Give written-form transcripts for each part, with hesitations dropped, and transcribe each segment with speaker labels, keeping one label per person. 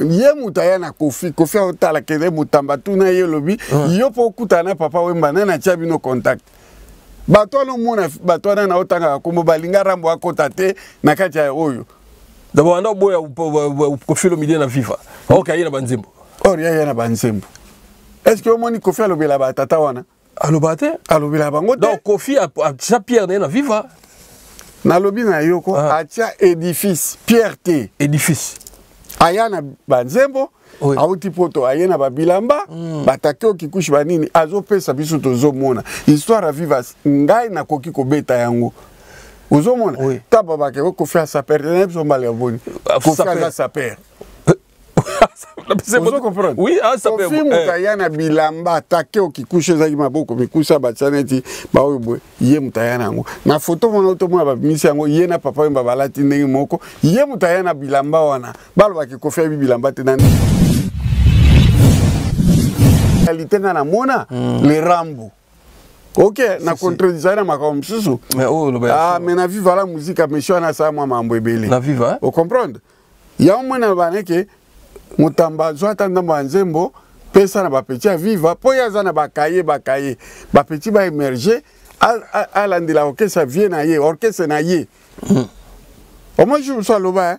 Speaker 1: Ye mutaya na Kofi otala kede mutamba tuna ye lobi yo po kutana papa Wemba na tia bino contact bato no mona bato na otanga kombo balinga rambo akota te na kati ya oyo
Speaker 2: d'abord anda boya Kofi Olomide na viva OK yena banzembo
Speaker 1: yena banzembo est-ce que omoni Kofi alobela ba tata wana
Speaker 2: alobate
Speaker 1: alobela bango te
Speaker 2: donc Kofi a Pierre na viva
Speaker 1: na lobi na yoko atia édifice Pierre T
Speaker 2: édifice
Speaker 1: ayana banzembo auti poto ayena babilamba batakeo kikushi banini azopesa biso tozomona histoire à viva ngai na koki kobeta yango uzomona taba bake Kofi sa père ne mbali aboni Kofi sa père vous comprenez
Speaker 2: oui ça peut
Speaker 1: Kofi mutayana bilamba takeo kikushi zaki maboko mikusa batsaneti ba oybo ye mutayana yango na photo mona otomona ba misi yango ye na papa Wemba balati ndenge moko ye mutayana bilamba wana balo bake Kofi bilamba te nani alitenga na mona le rambo OK na contredisait na makambo susu mais na viva la musique monsieur na sa mambo ebele
Speaker 2: na viva
Speaker 1: vous comprendre ya mona baneke mutamba zwata ndambo nzembo pesa na ba petit viva po yaza na bakaye ba petit ba émerger à landila orchestre vient na ye orchestre na ye moi je so loba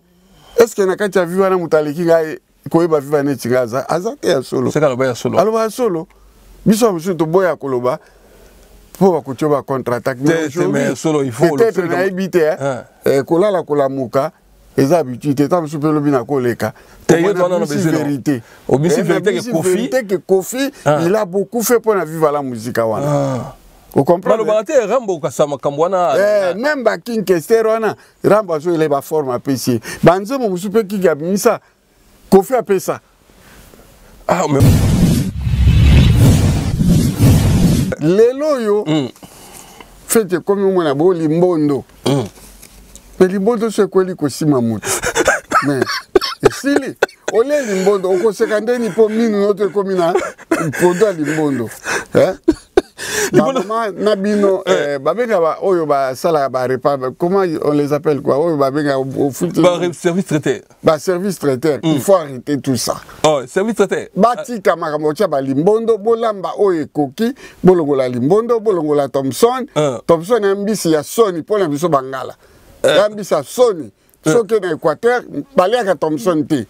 Speaker 1: est-ce que na kati viva na mutaliki ngai koyeba viva ne tingaza azate ya solo
Speaker 2: c'est kaloba ya solo
Speaker 1: aloba solo biso musu to boya koloba po ba kuchoba contre-attaque
Speaker 2: mais solo il faut
Speaker 1: peut-être na ibite kolala kolamuka les habitudes tant que le bina koleka vérité que Kofi il a beaucoup fait pour la vivre la musique wana vous comprenez
Speaker 2: Rambo kasama kambwana
Speaker 1: même ba King Kestero wana Rambo so il est ba forme apprécié banzemo musupe ki gabimisa Kofi a fait ça
Speaker 2: mais
Speaker 1: lelo yo fete comme mona bo limbondo mais limbondo c'est quoi li kosima mutu mais sili ole limbondo oko sekandeni po minu notre commune pondo limbondo Mama nabino babenga ba oyo ba sala ba repas comment on les appelle quoi oyo babenga au foot
Speaker 2: service traité
Speaker 1: service traité il faut arrêter tout ça
Speaker 2: service traité
Speaker 1: bati kama mocha ba limbondo bolamba oyo koki bolongola limbondo bolongola Thompson ambisi ya Sony pour la biso bangala ambisi ya Sony soki na Équateur baliaka Thompson te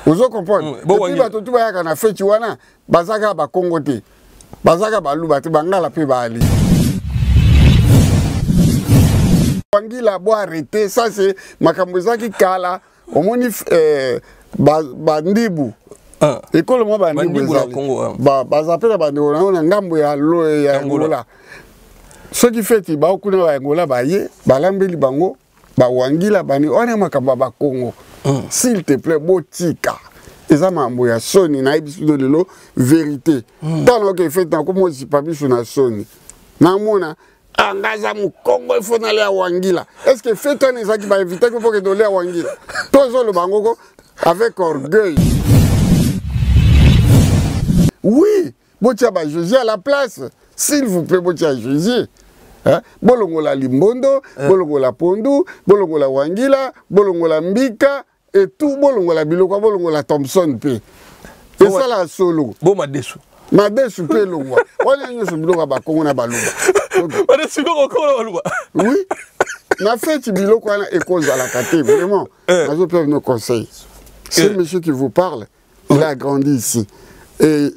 Speaker 1: vous comprenez et puis tout ba na feti wana bazaka ba Congo te bazaka baluba te bangala pe bali Wangila bo arrêter ça c'est makambo zaki kala omoni bandibu école mo bandibu
Speaker 2: na Congo
Speaker 1: bazapela bandibu na ngambo ya lo ya Angola ce qui fait ti ba okuna ba Angola baye balambeli bango ba Wangila bani ona makambo ba Congo s'il te plaît botika eza mambo ya Sony na ibisu de lelo vérité dans le fait na comme si pas biso na Sony na mona angaza mu Congo il faut aller à Wangila est-ce que fait on ezaki ba éviter que pour que doler à Wangila tozo le bangoko avec orgueil oui botia ba Josie à la place s'il vous plaît botia Josie bolongola limbondo bolongola pondu bolongola Wangila bolongola mbika et tout bolongola biloko bolongola Thompson pe et ça la solo
Speaker 2: bon madesu
Speaker 1: pe longwa wala nyoso biloko ba Kongo na baluba
Speaker 2: madesu ko baluba
Speaker 1: oui na fait biloko na école à la kate vraiment nazo peuvent nos conseils c'est monsieur qui vous parle il a grandi ici et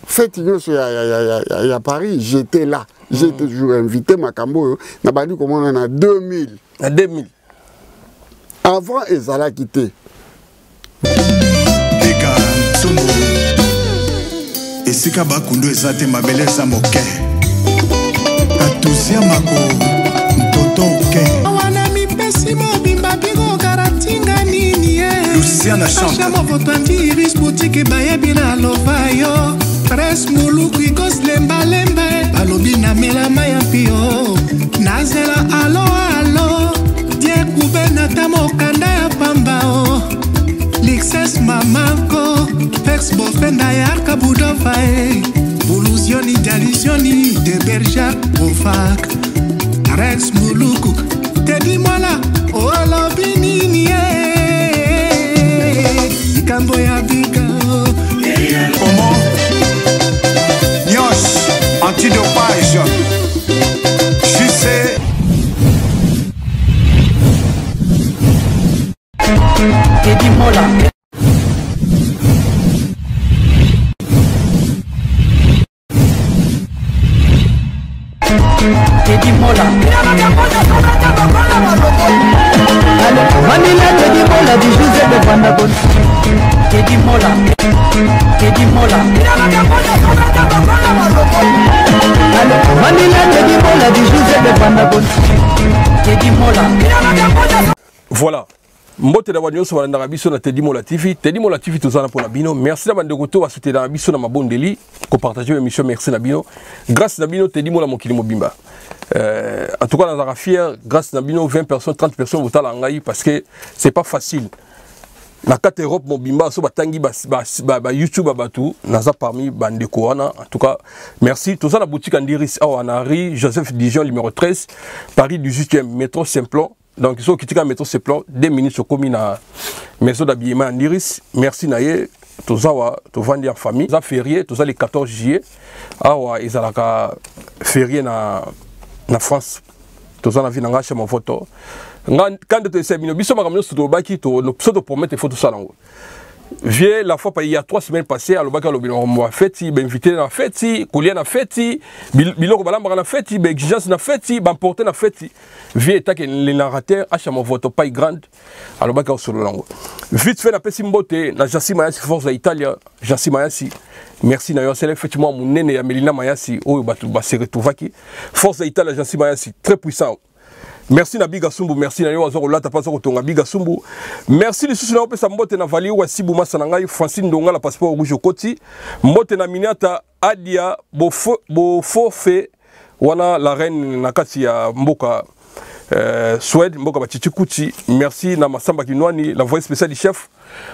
Speaker 1: fait nyoso ya Paris j'étais là j'étais toujours invité makambo na bali comment on a 2000 avant ezala quitté
Speaker 3: Eka Tsomo Esika bakundo ezate mabele za moke Atuzia mako Mtoto oke
Speaker 4: Wana mipesi mobimba bigo garantinga nini
Speaker 3: Luciana chante
Speaker 4: Chamo votanti iris boutique bayebi na lovayo Pres muluku igos lemba Balobi na mela maya pio Nazela alo Die kubena tamokanda ya pambao Lixes mamako Fex bofenda ya kabudofae Buluzioni jalisioni De berja ofak Rex muluku Tedi mwala Olobi nini Ikambo ya mabiga.
Speaker 3: Comment? Nyos, antidopage. Je sais.
Speaker 5: Teddy Mola. Teddy Mola. Manila Teddy Mola du José de Vandagon. Teddy Mola. Teddy Mola. Manila Teddy Mola du José de Vandagon. Teddy Mola.
Speaker 2: Voilà. Mbote da wanyo so na biso na Teddy Mola TV tozana pour la bino. Merci na bande goto ba soutenir na biso na mabondeli ko partager l'émission. Merci na bino. Grâce na bino Teddy Mola mokili mobimba. En tout cas, on est fier, grâce à Nabino, 20 personnes, 30 personnes, vous avez parce que c'est pas facile. Dans 4 Europe, mon bimba, so batangi, YouTube, tout, naza parmi Bandeko, en tout cas, merci. Tout ça, la boutique Andiris, en Henri, Joseph Dijon, numéro 13, Paris 18e, métro Simplon. Donc, ils sont critiqués à métro Simplon, 2 minutes sur commune à maison d'habillement Andiris. Merci, Naye. Tout ça, tout vendre en famille. Tout ça, férié, tout ça, les 14 juillet. Ils ont férié na France, tous en avis n'engagé mon photo. Quand tu es venu, biso makamno studio baki to no pseudo promettre photo salango. Vieux la fois il y a 3 semaines passées à l'obaka lobino moi fêti, ben invité na fêti, coulé na fêti, biloko balamba na fêti, ben exigence na fêti, ben porter na fêti. Vieux état que les narrateurs achètent mon photo pas grande à l'obaka solo lango. Vite fait na pesi mbote na Jassi Mayasi Forza Italia, Jassi Mayasi. Merci na c'est effectivement mon nene ya Melina Mayasi oyo batu ba se retrouvaki. Forza Italia Jassi Mayasi très puissant. Merci na Biga Sumbu, merci na yo azoro lata paso ko tonga Biga Sumbu. Merci les sous na opesa mbote na vali wa Sibu Masa na ngai Francine Ndonga la passeport rouge koti. Mbote na Miniata Adia Bofo fe wana la reine na kati ya mboka Suède mboka bachichi kuti. Merci na Masamba Kinwani la voix spéciale du chef.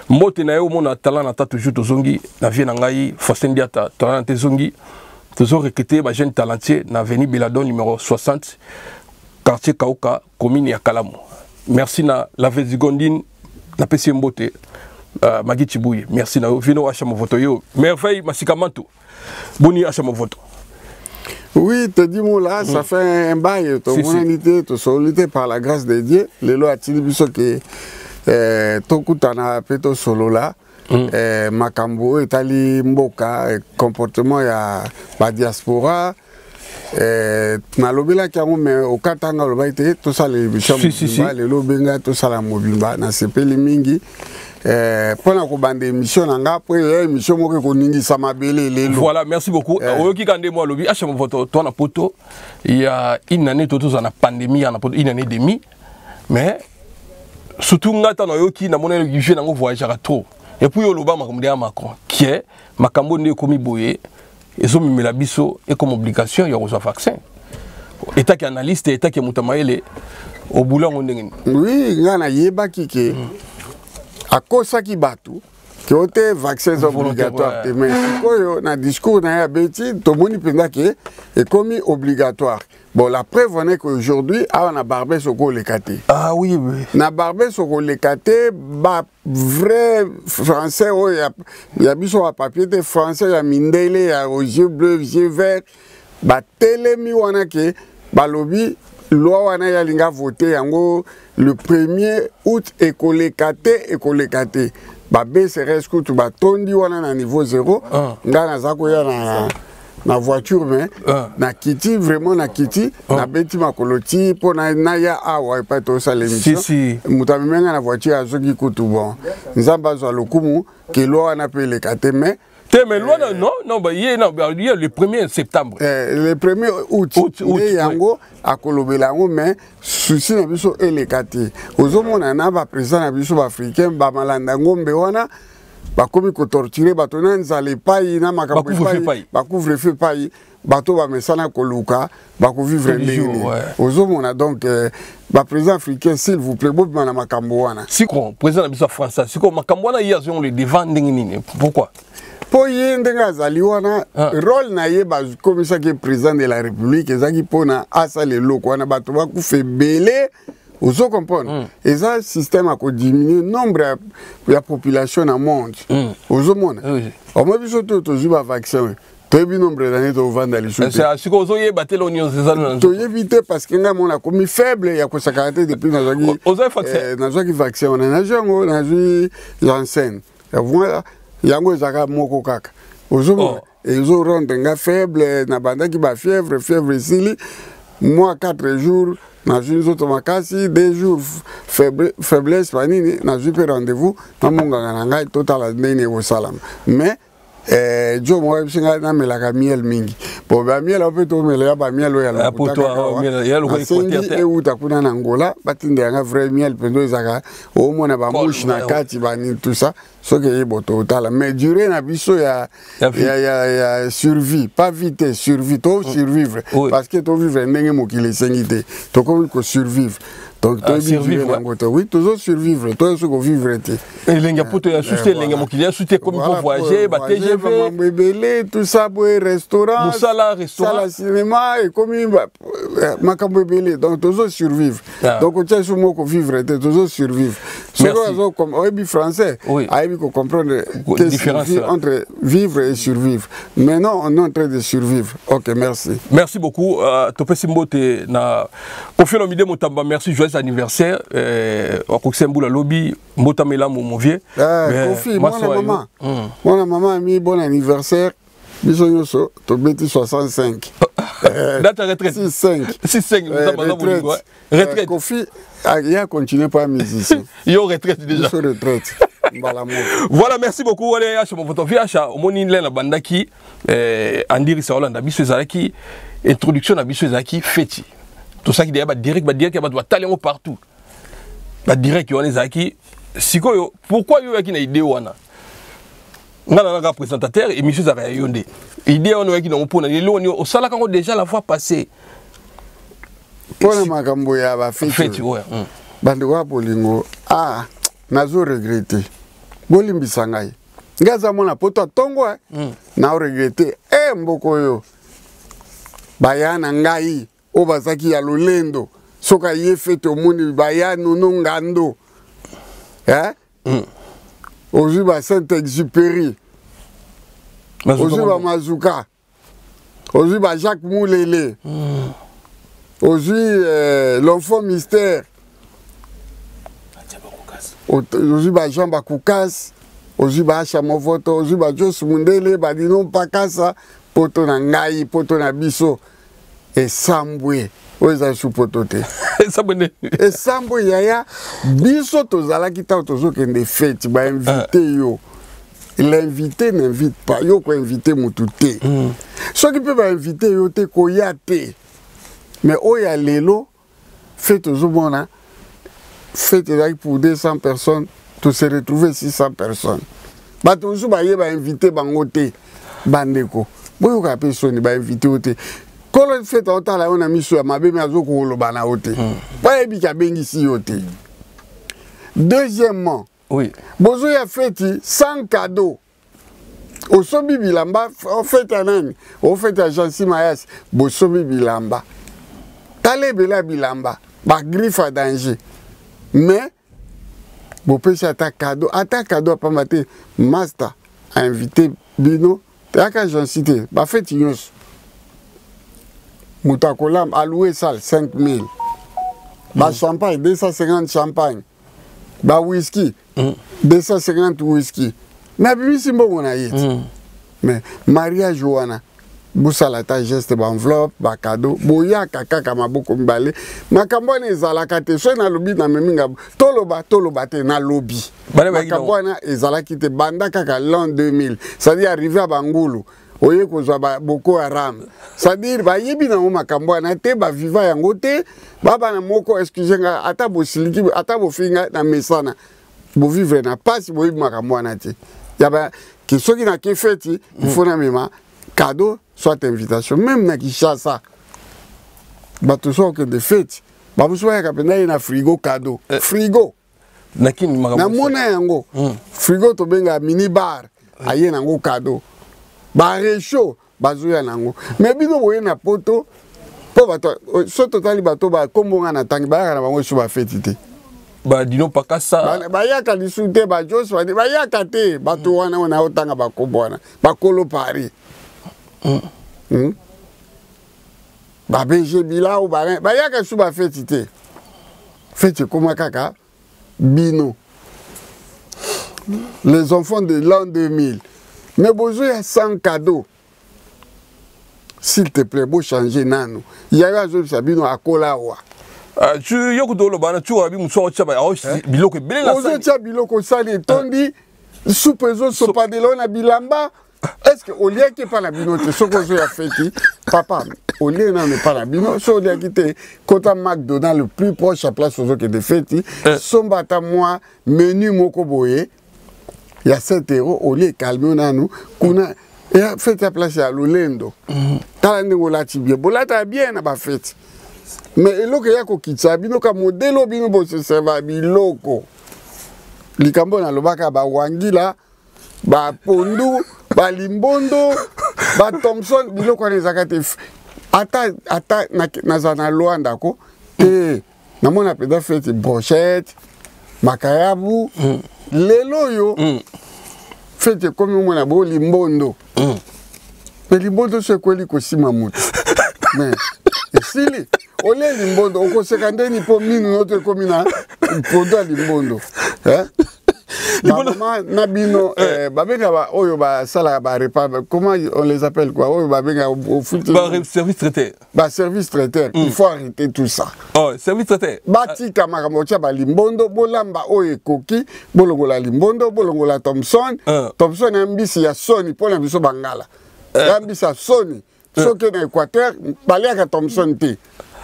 Speaker 2: Mbote na yo mona talent na ta toujours tozongi na vie na ngai Faustin Diata talent na tezongi. Toujours recruter ba jeune talentueux na avenue Beladon numéro 60. Quartier Kauka, commune ya Kalamu. Merci na la Vézigondine, na Pessi Mbote, Magui Chibouye. Merci na Vino Achamovoto yo. Merveille Masikamanto. Boni Achamovoto.
Speaker 1: Oui, Teddy Mola, ça fait un bail. Ton humanité, ton solité par la grâce de Dieu. Les lois Tili Biso que Tokutana Peto Solo là. Makambo, Etali Mboka, comportement ya la diaspora. Nalobela kiango mais au katanga lobaite tout ça les bichons les lobenga tout ça la mobimba na sepeli mingi pona ko bande émission nga après émission mo ko ningi samabele lelo. Voilà,
Speaker 2: merci beaucoup. Oyoki kande mo lobi acha mo photo toi na poto il y a une année tout ça na pandémie na poto une année et demie mais surtout ngata na yoki na monene vivre nango voyager trop et puis yo loba makambo ya Macron qui est makambo ne komi boye. Et ça, mais la biso est comme obligation, il y a un vaccin. État qui analyste, état qui est moutamaïle, au boulot on est.
Speaker 1: Oui, il y a yeba qui à cause ça qui bat tout, qui ont été vaccins obligatoires. Mais dans le discours na ya beti, tout le monde pense que est commis obligatoire. Bon, la preuve on est qu'aujourd'hui, on a barbé sur le kate.
Speaker 2: Ah oui, oui.
Speaker 1: On a barbé sur le kate, bah vrai français, il y a biso à papier de français, il y a mindele, il y a aux yeux bleus, yeux verts, bah télémi on a que, bah lobby, loi on a yalinga voté, en le 1er août école kate, bah BCRS coup tout bah tondi on a un niveau 0, ngana zako ya na voiture mais na kiti vraiment na kiti na beti makoloti pour na ya awa pas tout ça l'émission mutamenga na voiture azoki kutu bon nzamba zo lokumu ke lo ana pe le kate mais
Speaker 2: loi non bah il y a le 1er septembre
Speaker 1: le 1er août yango akolobela ngo mais souci na biso ele kate ozomona na ba président na biso africain ba malanda ngombe wana bakomi ko torturer bato na nzale pai na makambo pai bakouvre feu pai bato ba mesana koluka bako vivre ndenge ozomona donc ba président africain s'il vous plaît bo na makambo wana
Speaker 2: siko président na biso français siko makambo wana hier on le devant ndenge nini pourquoi
Speaker 1: po yende ngazali wana rôle na ye ba comme ça que président de la république ezaki pona asale loko wana bato bakufe belé Vous comprenez? Et ça, le système a diminué le nombre de la population dans le monde. Vous comprenez? On m'a vu surtout un vaccin. Très bien nombre d'années de vendre dans les choses.
Speaker 2: C'est ce que vous avez battu l'oignon, c'est ça?
Speaker 1: Tu as évité parce que nous avons commis faible, il y a quoi ça caractère depuis dans le vaccin. On a joué Janssen. Voilà, il y a un Zaka Moko Kaka. Et ils ont rendu un faible, na banda qui va fièvre ici. Moi, 4 jours, dans une autre macassi, 2 jours faiblesse, panini, dans un rendez-vous, dans mon ganga, total à donner au salam. Mais, Joe, moi, je suis un miel mingi. Pour le miel, on peut tomber là, miel,
Speaker 2: pour toi, il y a le
Speaker 1: côté où tu as pu en Angola, il y a un vrai miel, au moins, on a mouche, tout ça. Ce qui est total. Mais durant la vie, il y a survie, pas vite, survie, tu survivre. Parce que tu vivre, tu es sainité, tu peux survivre. Donc, tu survivre. Oui, toujours survivre, tu peux vivre.
Speaker 2: Et les gens qui ont soutenu comme il faut voyager,
Speaker 1: TGV, tout ça, restaurant, salle cinéma, et comme il va, donc toujours survivre. Donc, tu as vivre, toujours survivre. Comme français, il faut comprendre la différence entre vivre et survivre. Maintenant, on est en train de survivre. Ok, merci.
Speaker 2: Merci beaucoup. Topé Simbote, merci, joyeux anniversaire. Okosemboula lobby, Motamela mon vieux.
Speaker 1: Kofi, mon maman a mis bon anniversaire. Bisognoso, Tobeti 65.
Speaker 2: Date de retraite
Speaker 1: 6-5.
Speaker 2: Retraite.
Speaker 1: Kofi, il a continué par musicien.
Speaker 2: Il est en retraite déjà.
Speaker 1: Retraite.
Speaker 2: Voilà, merci beaucoup. Allez, à votre viage, au Moninle, la bande qui, Andiri Saolanda, Bissou Zaki, introduction à Bissou Zaki, fêti. Tout ça qui dit, direct, qu'il y a des talents partout. Direct, il y a des Zaki. Pourquoi il y a une idée? On a un présentateur et M. Zara Yonde. Idée, on a qui n'ont pas au salaire déjà la fois passée.
Speaker 1: Pour le Makambo, il y a fait. Bandewa Polingo, nazo regretté. Bolimbi sangai. Ngaza mona poto tongo na regretté. Mboko yo. Bayana ngai obazaki ya lolendo. Soka ye fete omoni bayano no ngando. Ozuba Saint-Exupéry. Ozuba Mazuka. Ozuba Jacques Moulele. Ozuba l'enfant mystère. Ozuba Jean Bakoukas. Ozuba Acha Movoto. Ozuba Jos Mundele. Badino Pakasa. Poto na ngai, poto na biso. Et Sambwe. Oza sou poto te. Et Sambwe yaya. Biso tozala kita tozo kende fête. Ba invité yo. L'invité n'invite pas. Yo ko invité moutoute. Ce qui peut inviter yo te koyate. Mais oya lelo. Fête ozo bona. Fête pour 200 personnes. Tu se retrouver 600 personnes. Bah toujours ba invité bangote. Bandeko. Boyo ka personne ba invité ote. Quand on fait en temps là on a mis sur ma bébé azoko lo bana ote. Ba ebi ka bengi si ote. Deuxièmement, oui. Bozo ya fête sans cadeau. Au sobi bilamba, on fait un on fait à Jansi Mayas, bosobi bilamba. Tale bela bilamba, ba griffe à danger. Mais bon pêche à ta cadeau pas mater master a invité Bino, t'as qu'à j'en citer, bah fait Tignos. Moutakolam alloué salle 5000. Bah champagne 250 champagne. Bah whisky 250 whisky. Mais puis c'est bon on a eu. Mais mariage Joana Boussalata geste ba enveloppe ba cadeau boya kaka kama boko mbale makambone ezalaka te so na lobi na meminga toloba te na lobi makambone ezalaki te banda kaka l'an 2000 c'est-à-dire arrivé à Bangulu oye kozwa ba Boko Haram c'est-à-dire ba yebi na makambone te ba viva yango te baba na moko excusez-nga ata bosiliki ata bofinga na mesana bo vivre na passe bo yebi makambone te yaba que ceux qui n'a que fait il faut na mema cadeau soit invitation même na Kinshasa ba to so que de fête ba vous soyez kapena na frigo cadeau frigo
Speaker 2: na kini
Speaker 1: na mona yango frigo to benga mini bar aye nango cadeau ba réchaud ba zoya nango mais bino boye na poto po bato so totali bato ba kombonga na tangi ba na bango so ba fetité
Speaker 2: ba dino pakasa
Speaker 1: ba yaka lisute ba jos ba yaka te bato wana wana otanga ba kombona ba kolo pari ba BG Bilao ba yaka so ba fetité fête comme kaka bino les enfants de l'an 2000 mais besoin 100 cadeaux. S'il te plaît, beau changer nano. Il y a un sabino à Kolawa.
Speaker 2: Tu yoko dolo bana tu abi muso chaba biloko bele la
Speaker 1: sa. Ozo biloko sali tondi soupezo sopa de lona bilamba. Est-ce que au lieu que pas la binote soko zo ya feti papa au lieu na ne pas la bino so lieu quitter kota McDonald's le plus proche à place ozo que de feti sombata moi menu moko boye. Il y a 7 € au lieu calme nanu kuna et fait ta place à Lolendo. Tala ndingo la tibie. Bolata bien na ba fête. Mais eloko yako kitsa bino ka modelo bino bo se serva biloko. Likambo na lobaka ba wangila, ba pondu, ba limbondo, ba Thompson biloko na zakate. Ata na zana Luanda ko. Na mona peda fête brochette, makayabu, lelo yo. Fête comme mona bo limbondo. Mais limbondo c'est quoi li kosima mutu. Mais sili ole limbondo oko sekande ni po minu notre komina podo limbondo. Hein? Maman nabino babenga ba oyo ba sala ba repas comment on les appelle quoi oyo babenga au foot
Speaker 2: service traiteur.
Speaker 1: Ba service traiteur, il faut arrêter tout ça.
Speaker 2: Oh, service traiteur.
Speaker 1: Bati kamaramocha ba limbondo bolamba oyo koki bolongola limbondo bolongola Thompson. Thompson ambisi ya Sony pona biso bangala. Ambisi ya Sony. Soki na Équateur baliaka Thompson te.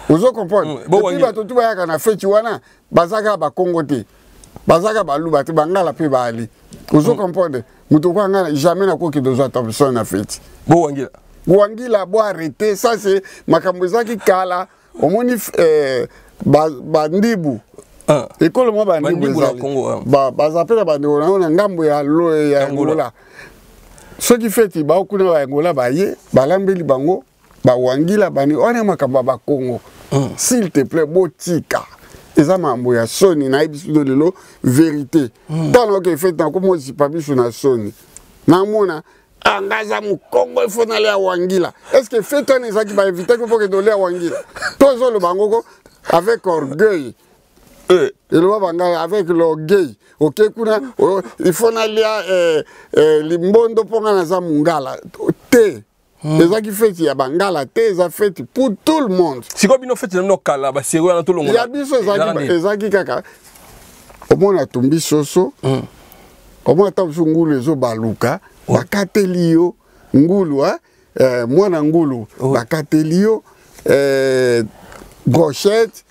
Speaker 1: Ozo comprendre. Depuis bato tu bayaka na feti wana bazaka ba Congo te. Bazaka baluba te bangala pe bali. Ozo comprendre. Muto kwa ngala jamais na koki dozo Thompson na feti.
Speaker 2: Bo wangila.
Speaker 1: Wangila bo arrêter ça c'est makambo zaki kala omoni bandibu. Ekolo mo bandibu
Speaker 2: na Congo.
Speaker 1: Bazapela bandibu na ngambo ya lo ya Angola. Ce qui fait que ba kuna ba Angola ba ye balambeli bango ba wangila bani ona makamba ba Congo. S'il te plaît botika. Eza mambo ya Sony na ibisu de lelo vérité. Talo ke fait na komo zipabisu na Sony. Na mona angaza mu Congo ifo na le wangila. Est-ce que fait on ezaki ba éviter ko ke dole wangila. Tozo le bango avec orgueil. Et le bangala avec l'orgueil. Ok kuna il faut na lia limbondo ponga na za mungala te. Les qui fait ya bangala te za fait pour tout le monde.
Speaker 2: Si quoi bino fait no kala ba sero na tout le monde.
Speaker 1: Ya biso ezaki kaka. Omona tumbi soso. Omona tamsu ngulu ezo baluka, bakatelio ngulu mwana ngulu bakatelio brochette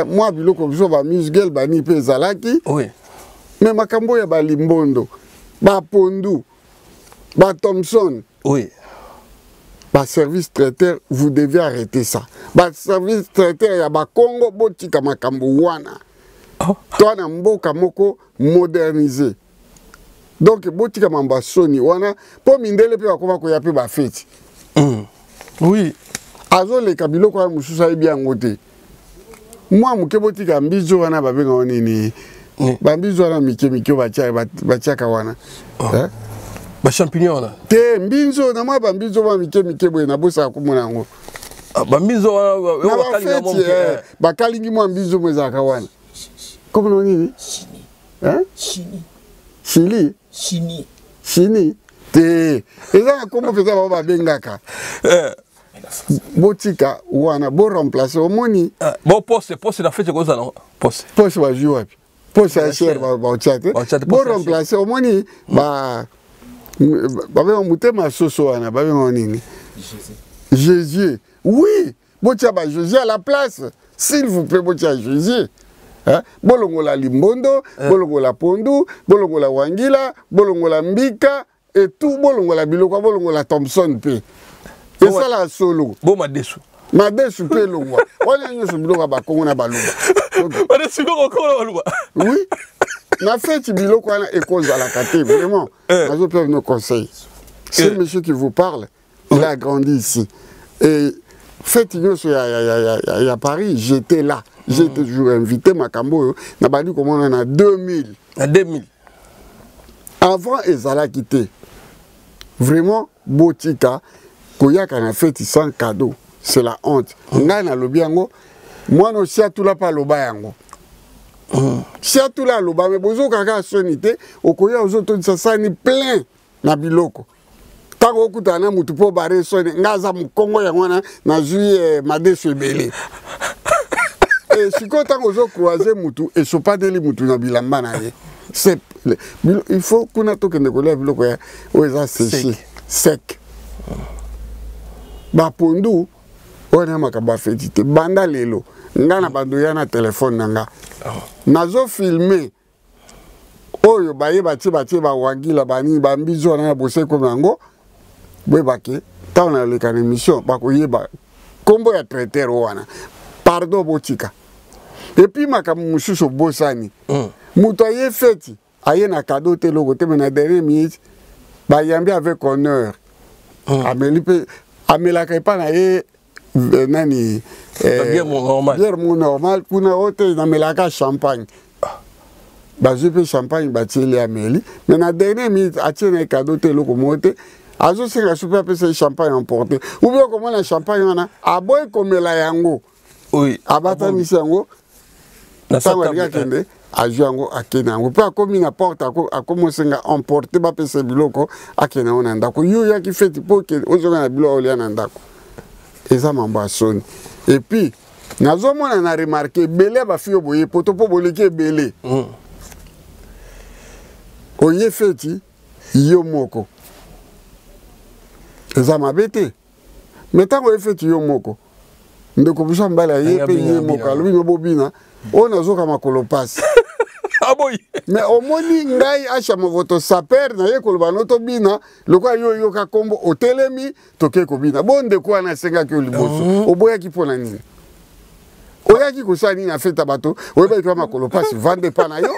Speaker 1: moi biloko biso ba musgel bani pe zalaki.
Speaker 2: Oui.
Speaker 1: Mais makambo ya ba limbondo, ba pondu, ba Thompson.
Speaker 2: Oui.
Speaker 1: Ba service traiteur, vous devez arrêter ça. Ba service traiteur ya ba Congo botika makambo wana. Toi na mboka moko modernisé. Donc botika mamba Sony wana po mindele pe bakoma ko ya pe ba fête.
Speaker 2: Oui.
Speaker 1: Azo le kabilo kwa mususa bien ngote. Moi muke botika mbizo wana babenga onini. Bambizo wana mike bachaka wana.
Speaker 2: Ba champignon là.
Speaker 1: Te mbinzo na mwa bambizo ba mike boye na bosa kumona ngo.
Speaker 2: Bambizo wana
Speaker 1: bakalingi mwa mbizo mweza kawana. Comment on dit? Hein? Chili. Chini. Te. Eza comment faire ça ba bengaka. Botika wana bo remplacer omoni.
Speaker 2: Bon poste la fête comme ça non. Poste
Speaker 1: va jouer. Poste à cher ba chat. Bo remplacer omoni ba mutema soso wana ba nini. Jésus. Oui, botia ba Jésus à la place. S'il vous plaît botia Jésus. Bolongola limbondo, bolongola pondu, bolongola wangila, bolongola mbika et tout bolongola biloko, bolongola Thompson pe. Et ça la solo.
Speaker 2: Bon madesu.
Speaker 1: Madesu pe longwa. Wala nyoso biloko ba kongo na baluba.
Speaker 2: Madesu ko ko baluba.
Speaker 1: Oui. Na fait biloko na école à la kate vraiment. Mazo peut nos conseils. C'est monsieur qui vous parle, il a grandi ici. Et fête à Paris, j'étais là. J'étais toujours invité, Makambo, n'a pas dit comment on en a 2000.
Speaker 2: À 2000.
Speaker 1: Avant, Ezala quitté. Vraiment, Botika, Koyak en a fait sans cadeau. C'est la honte. Ngana lobiango, moi no si tout la pas lobayango. Si tout la loba, mais bozo kaka sonité, okoya aux autres ça ni plein na biloko. Tango okutana mutu po bare soni ngaza mukongo yangwana na juillet madeso ebele. Et si quand on a croisé mutu et so pas deli mutu na bilamba na ye. C'est il faut qu'on a tout que ne collègue biloko ya oza séché sec. Ba pondu on a makaba fetite banda lelo ngana bandoya na téléphone nanga. Nazo filmer oyo baye bati ba wangila bani bambizo na bose ko nango. Bwebake, tant on a le cas d'émission, bakoyeba, combo ya traiteur wana, pardon botika. Et puis ma kamusu so bosani, mutoye feti, aye na cadeau te logo te mena dernière minute, ba yambi avec honneur. Amela kaipa na ye nani
Speaker 2: bière normal.
Speaker 1: Bière normal, kuna ote na melaka champagne. Ba jepe champagne ba tieli ameli, mais na dernière minute atie na cadeau te logo mote. Azo c'est la super PC champagne emporté. Ou bien comment la champagne on a aboy comme la yango. Oui. Abata misango. Na sa table kende. Ajango akenango. Pas comme na porte a commencé à emporter ba PC biloko akena on ndako. Yo ya ki fait pour que ozo na bilo oli na ndako. Eza mamba soni. Et puis nazo mona na remarqué belé ba fio boye poto po boleke belé. Oye feti yo moko. Eza mabete. Mais tant qu'on fait yo moko. Ndeko busa mbala ye pe ye moka lui no bobina. On a zoka makolo passe.
Speaker 2: Ah boy.
Speaker 1: Mais au moni ngai acha mo voto saper na ye koloba noto bina, lokwa yo ka kombo otelemi toke ko bina. Bon ndeko ana senga ke liboso. Oboya ki pona nini. Oya ki kusani na feta bato, oyeba ikwa makolo passe vande pa na yo.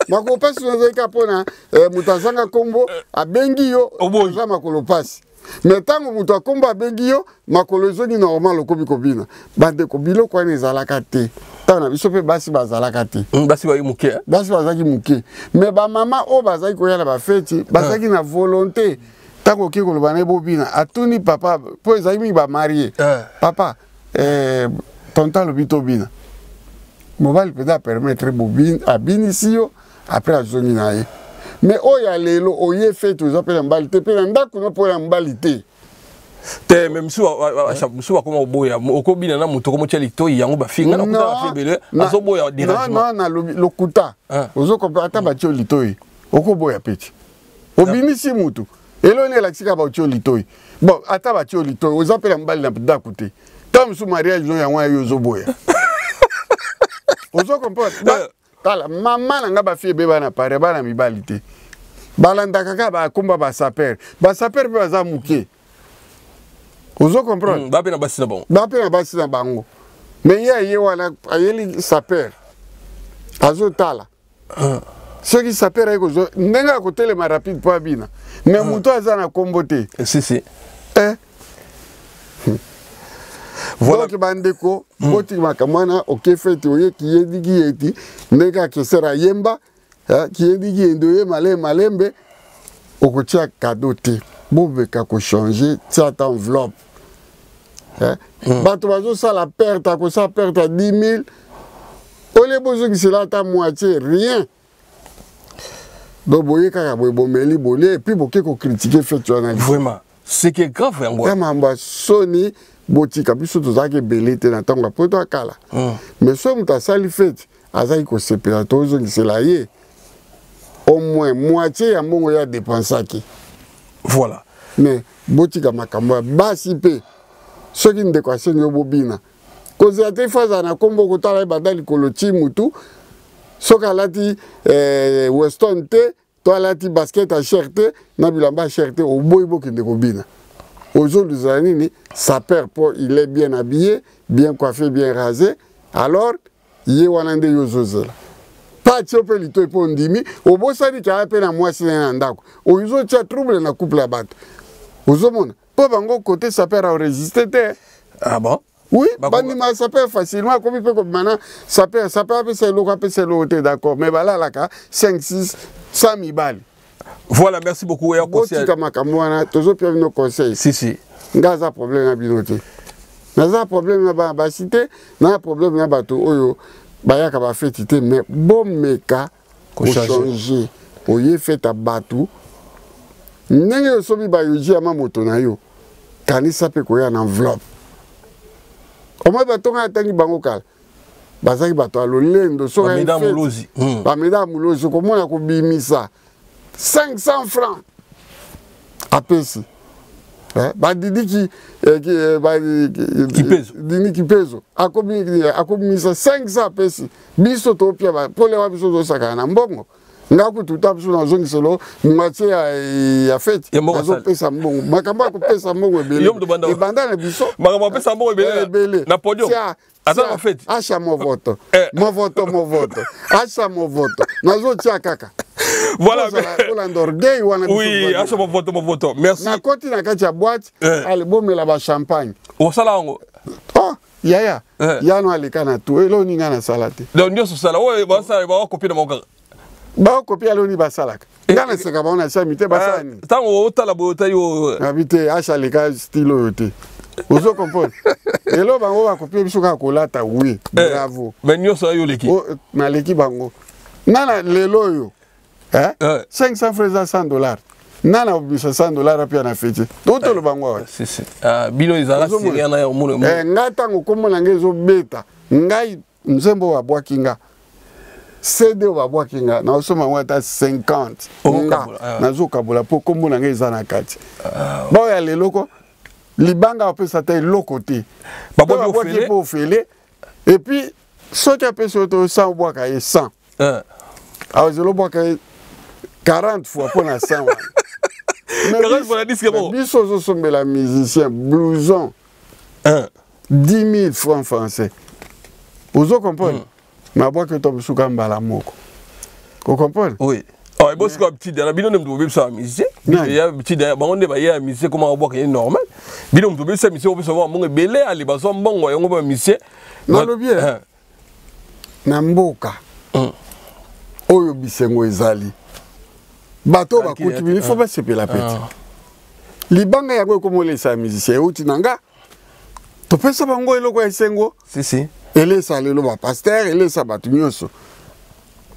Speaker 1: Makolo passe no zeka pona mutazanga kombo abengi yo oboza makolo passe. Mais tant que vous avez bengi yo makolo zoni normal okobi kobina bande ko bilo kwa ne zalaka te tana biso pe basi bazalaka te
Speaker 2: basi ba muke
Speaker 1: basi bazaki muke mais ba mama o bazaki ko yala ba feti bazaki na volonté tant que ko loba ne bobina atuni papa po ezami ba marié papa tonta lo bito bina mobile peut permettre bobine abinisiyo après azoni na ye. Mais oya lelo oye fait tous appels en balité pe ndako no pour en balité
Speaker 2: te même so comme oboya okobina na muto komo chelito yango ba finga na kuta fa bele azo boya dérangement
Speaker 1: non lokuta ozo comprendre ba chelito okoboya peti obinisi mutu elone la tsika ba chelito bon ata ba chelito ozo appels en balité na ndako te tam sou mariage no yango yo zo boya ozo comprendre. Tala maman nanga ba fie beba na pare ba na mibalite. Balanda kaka ba kumba ba saper. Ba saper pe baza muke. Ozo comprendre?
Speaker 2: Ba pe na basi na bango.
Speaker 1: Ba pe na basi na bango. Mais ye wana ayeli saper. Azo tala. Ce qui saper ay kozo ndenga ko telema rapide po abina. Mais muto aza na kombote.
Speaker 2: Si.
Speaker 1: Voilà que bandeko boti makamana ok fete oye ki yedigi eti ndeka kesera yemba ki yedigi endoye malembe okotia cadeau te bobeka ko changer tia ta enveloppe bato bazo sala perte ko sa perte à 10 000 ole bozo ki sela ta moitié rien donc boye kaka boye bomeli bolé et puis boke ko critiquer fete wana
Speaker 2: vraiment c'est que grave yango
Speaker 1: mamba soni botika biso tozaki belete na tango poto akala mais so muta sali fete azaki ko sepela tozo ngisela ye au moins moitié ya mbongo ya dépensaki
Speaker 2: voilà
Speaker 1: mais botika makambo basi pe soki ndeko asengi obobina kozela te faza na kombo kotala badali koloti mutu soki alati weston te to alati basket à cher te na bilamba cher te oboyi bokende kobina. Aujourd'hui, sa père, il est bien habillé, bien coiffé, bien rasé. Alors, il y a un peu de choses. Pas de choses qui sont ndimi. Au bout ça dit qu'il y a un peu de moi si un ndako. Au ils ont trouble dans couple la batte. Aux hommes, pas bango côté sa père a résisté.
Speaker 2: Ah bon?
Speaker 1: Oui, bandima ça peut facilement comme il peut comme maintenant ça peut appeler c'est l'autre d'accord mais voilà là 5 6 100 000 balles.
Speaker 2: Voilà, merci beaucoup et un conseil.
Speaker 1: Toujours bien nos conseils.
Speaker 2: Si.
Speaker 1: Ngaza problème na binoté. Ngaza problème na ba cité, na problème na bato oyo bayaka ba fetité mais bon meka ko changer. Oye fait à bato. Nenge sobi ba yoji ama moto na yo. Kanisa pe ko ya na enveloppe. Oma bato nga tangi bango kala. Bazaki bato alolendo so
Speaker 2: ba mesdames mulozi.
Speaker 1: Ba mesdames mulozi ko mona ko bimisa 500 francs. Apesi. Ba didi ki
Speaker 2: peso.
Speaker 1: Dini ki peso. Akobimisa 500 apesi. Biso to pia ba pole wa biso zo saka na mbongo. Ngaku tuta biso na zongi selo mwache ya fete. Azo pesa mbongo. Makamba ko pesa mbongo ebele. Ebanda na biso.
Speaker 2: Makamba pesa mbongo ebele. Na podium. Asa ma fete.
Speaker 1: Acha mon vote. Mon vote. Acha mon vote. Nazo tia kaka.
Speaker 2: Voilà.
Speaker 1: Oui,
Speaker 2: acha mon vote. Merci.
Speaker 1: Na koti na kati ya boîte, ale bomela ba champagne.
Speaker 2: O sala ngo.
Speaker 1: Oh, yaya. Yano alika na tu. Elo ninga na salate.
Speaker 2: Donc nyoso sala. Ouais, ba sala ba copie na monga.
Speaker 1: Ba copie alo ni ba salaka. Ngana seka ba na chamite ba sani.
Speaker 2: Tango otala bota yo.
Speaker 1: Habite acha leka stilo yote. Ozo comprendre. Elo bango ba copie biso ka kolata oui. Bravo.
Speaker 2: Mais nyoso yo leki.
Speaker 1: Na leki bango. Nana lelo yo. 500 francs à $100. Nana obisa $100 apia na fete. Toto lo bango.
Speaker 2: Si. Bino izala siria na yo muno.
Speaker 1: Ngata ngokomo na ngezo beta. Ngai nzembo wa bwakinga. CD wa bwakinga na osoma wata 50. Nga nazo kabula po kombo na ngeza na kati. Ba ya leloko libanga opesa ta lokote. Ba bwaki po fele. Et puis soki apesa to 100 bwaka ye 100. Alors je le bwaka 40 fois pour la 100. Mais
Speaker 2: 40 fois la disque bon.
Speaker 1: Biso sont la musicien blouson. 10 000 francs français. Vous comprenez? Ma boîte que tu as mbala moko. Vous comprenez?
Speaker 2: Oui. Ah, et bon, c'est comme petit derrière, bino nem dobe ça musicien. Il y a petit derrière, bon on est baillé à musicien comment on boit est normal. Bino nem dobe ça musicien on peut savoir mon belé ali ba so mbongo et on va musicien.
Speaker 1: Non le bien. Na mboka. Oyo bisengo ezali. Bato bakuti il faut pas se payer la pete. Libanga yango komole sa musicien uti nanga. To pesa bango eloko esengo.
Speaker 2: Si.
Speaker 1: Ele sa lelo ba pasteur, ele sa batu nyoso.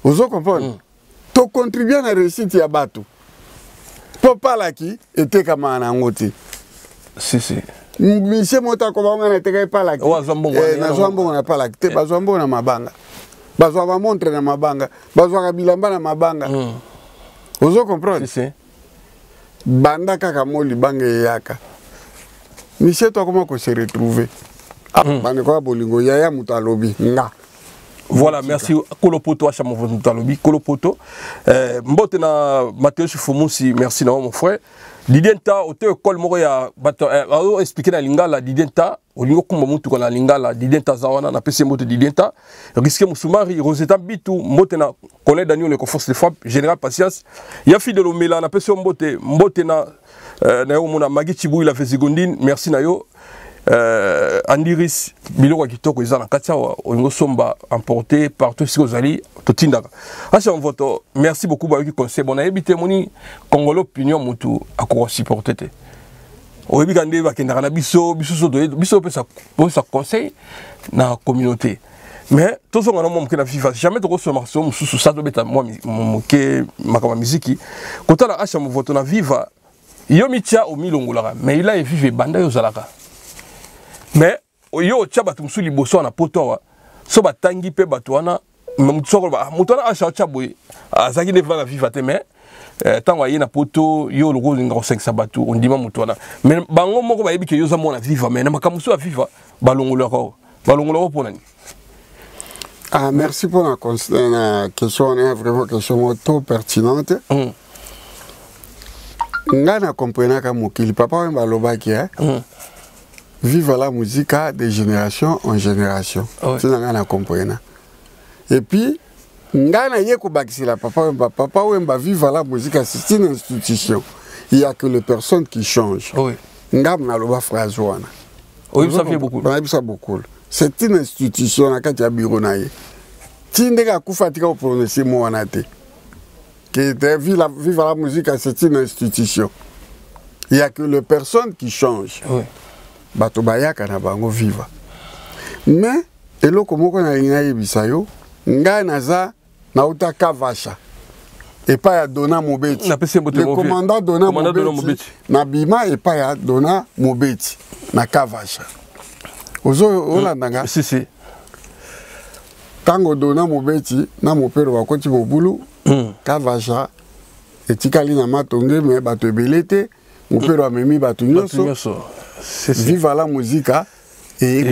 Speaker 1: Ozo comprendre. To contribuer na réussite ya bato. Papa laki ete kama na ngoti.
Speaker 2: Si.
Speaker 1: Mise mota ko ba ngana teka pa laki. Na zwambo na pa laki. Te bazwambo na mabanga. Bazwa ba montre na mabanga. Bazwa ka bilamba na mabanga. Ozo comprendre?
Speaker 2: Si.
Speaker 1: Banda kaka moli banga yaka. Mise to comment ko se retrouver. Bande ko bolingo yaya mutalobi nga.
Speaker 2: Voilà, merci Kolopoto Achamo Mutalobi, Kolopoto. Mbote na Mathieu Fumusi, merci na mon frère. Didenta ote école moko ya bato expliquer na lingala Didenta olingo kumba mutu ko na lingala Didenta zawana na pese mbote Didenta risque musumari Rosetta Bitu mbote na collègue Daniel le force de frappe général patience ya fi de l'omela na pese mbote na yo mona Magi Chibu la Fezigondine merci na yo Andiris biloko kitoko eza na katia olingo somba emporté partout si ozali totindaka acha on vote merci beaucoup ba ki conseil bon habité moni congolo opinion mutu akoko supporter te oyebi kande ba kendaka na biso pesa conseil na communauté mais tout ça on a mon na FIFA jamais to ko marché mususu ça to beta moi moke makama muziki kotala acha on vote na viva yo mitia o milongolaka mais il a vive banda yo zalaka. Mais yo tia bato musu liboso na poto so batangi pe bato wana mutsoko ba mutona acha tia boy azaki ne va vivre te mais tango aye na poto yo logo linga 500 bato on dima mutona mais bango moko ba yebi ke yo za mona vivre mais na makamusu a vivre balongolako pona ni.
Speaker 1: Ah merci pour la question, on est vraiment question trop pertinente. Ngana comprendre ka mokili papa ba lobaki vive la musique de génération en génération. C'est ce que comprendre. Et puis, ngana yeko bakisila papa wemba vive la musique, c'est une institution. Il y a que les personnes qui changent. Ngam na loba phrase wana.
Speaker 2: Oui, ça fait beaucoup.
Speaker 1: Ça beaucoup. C'est une institution à Katia Bironaye. Tindega Koufatika au prononcer moi en athée. Vive la musique, c'est une institution. Il n'y a que les personnes qui changent.
Speaker 2: Oui.
Speaker 1: Batobaya Kanabango viva. Mais, et là, comme on a une bisayo, nga naza nauta kavasha. Et pas à Dona Mobeti. Le commandant Dona Mobeti. Nabima et pas à Dona Mobeti. Na kavasha. Ozo Olandanga.
Speaker 2: Si, si.
Speaker 1: Tango Dona Mobeti, na mopero wakoti mobulu, kavasha, et tikali na matonge, mais bato belete, mopero amemi bato nyoso. Vive la musique, et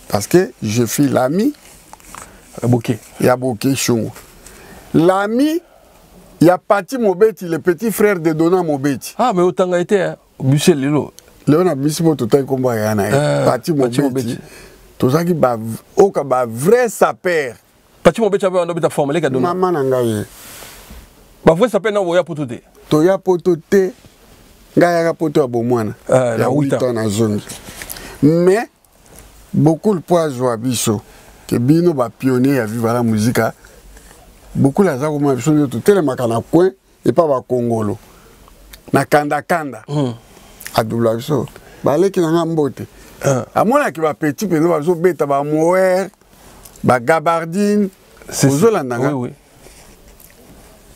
Speaker 1: parce que je suis l'ami. Il y a Bouquet Chongo. L'ami, il y a Pati Mobeti, le petit frère de Dona Mobeti.
Speaker 2: Ah, mais autant a été, Bussé Lilo.
Speaker 1: Léon a Bussé Mototai Komba Pati Mobeti. Tout ça qui va au Kaba, vrai sapeur.
Speaker 2: Pati Mobeti avait un objet formé, les
Speaker 1: Maman Nangaye.
Speaker 2: Bah, vrai sapeur, non, voya potote.
Speaker 1: Toya potote, Gaya poto abomwana. Il y a 8 ans en zone. Mais, beaucoup de poids à Bisso, que Bino va pionnier à vivre la musique. Beaucoup la zako ma biso tout tele makana coin et pas ba Congolo. Na kanda kanda. A double biso. Ba leki na mbote. A mona ki ba petit pe no ba zo beta ba moer, ba gabardine. C'est ça ndanga. Oui oui.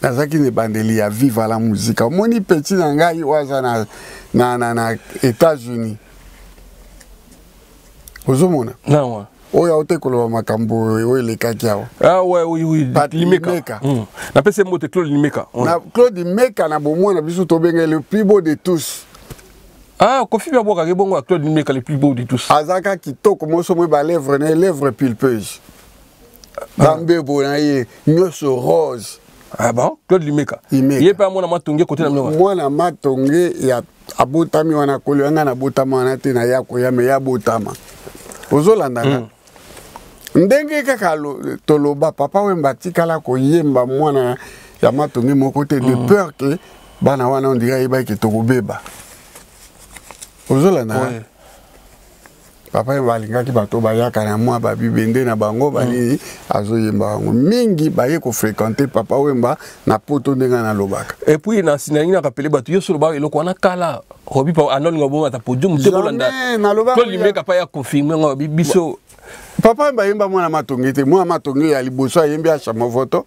Speaker 1: Nazaki ne bandeli ya vivre la musique. Moni petit nanga yi waza na États-Unis. Ozomona.
Speaker 2: Non.
Speaker 1: Oya otekolo makambo le kakiao.
Speaker 2: Ah ouais oui Limeka. Na pese mote Claude Limeka.
Speaker 1: Na Claude Limeka na bomo na biso to benga le plus beau de tous.
Speaker 2: Ah, Kofi Baboka ke bongo Claude Limeka le plus beau de tous.
Speaker 1: Azaka kitoko moso mo ba lèvre pulpeuse. Bambe bonaye nyoso rose.
Speaker 2: Ah bon, Claude Limeka. Il est pas moi na matonge côté na mwa.
Speaker 1: Moi na matonge ya abotami wana kolo nga na botama na te na yako ya me ya botama. Ozolanda. Ndenge kaka toloba papa wemba tikala ko yemba mwana ya matongi moko te de peur que bana wana on dirait ba ki tokobeba. Ozolana. Papa wemba linga ki bato ba yaka na mwa ba bibende na bango bani azo yemba ngo mingi ba ye ko fréquenter papa wemba na poto ndenga na lobaka.
Speaker 2: Et puis na sinangi na kapele bato yo solo ba eloko na kala robi pa anon ngobo ata podium te bolanda. Claude Limeka pa ya confirmer ngo biso.
Speaker 1: Papa mbayemba mwana matongi te mwana matongi ya liboso ayembi a chama voto.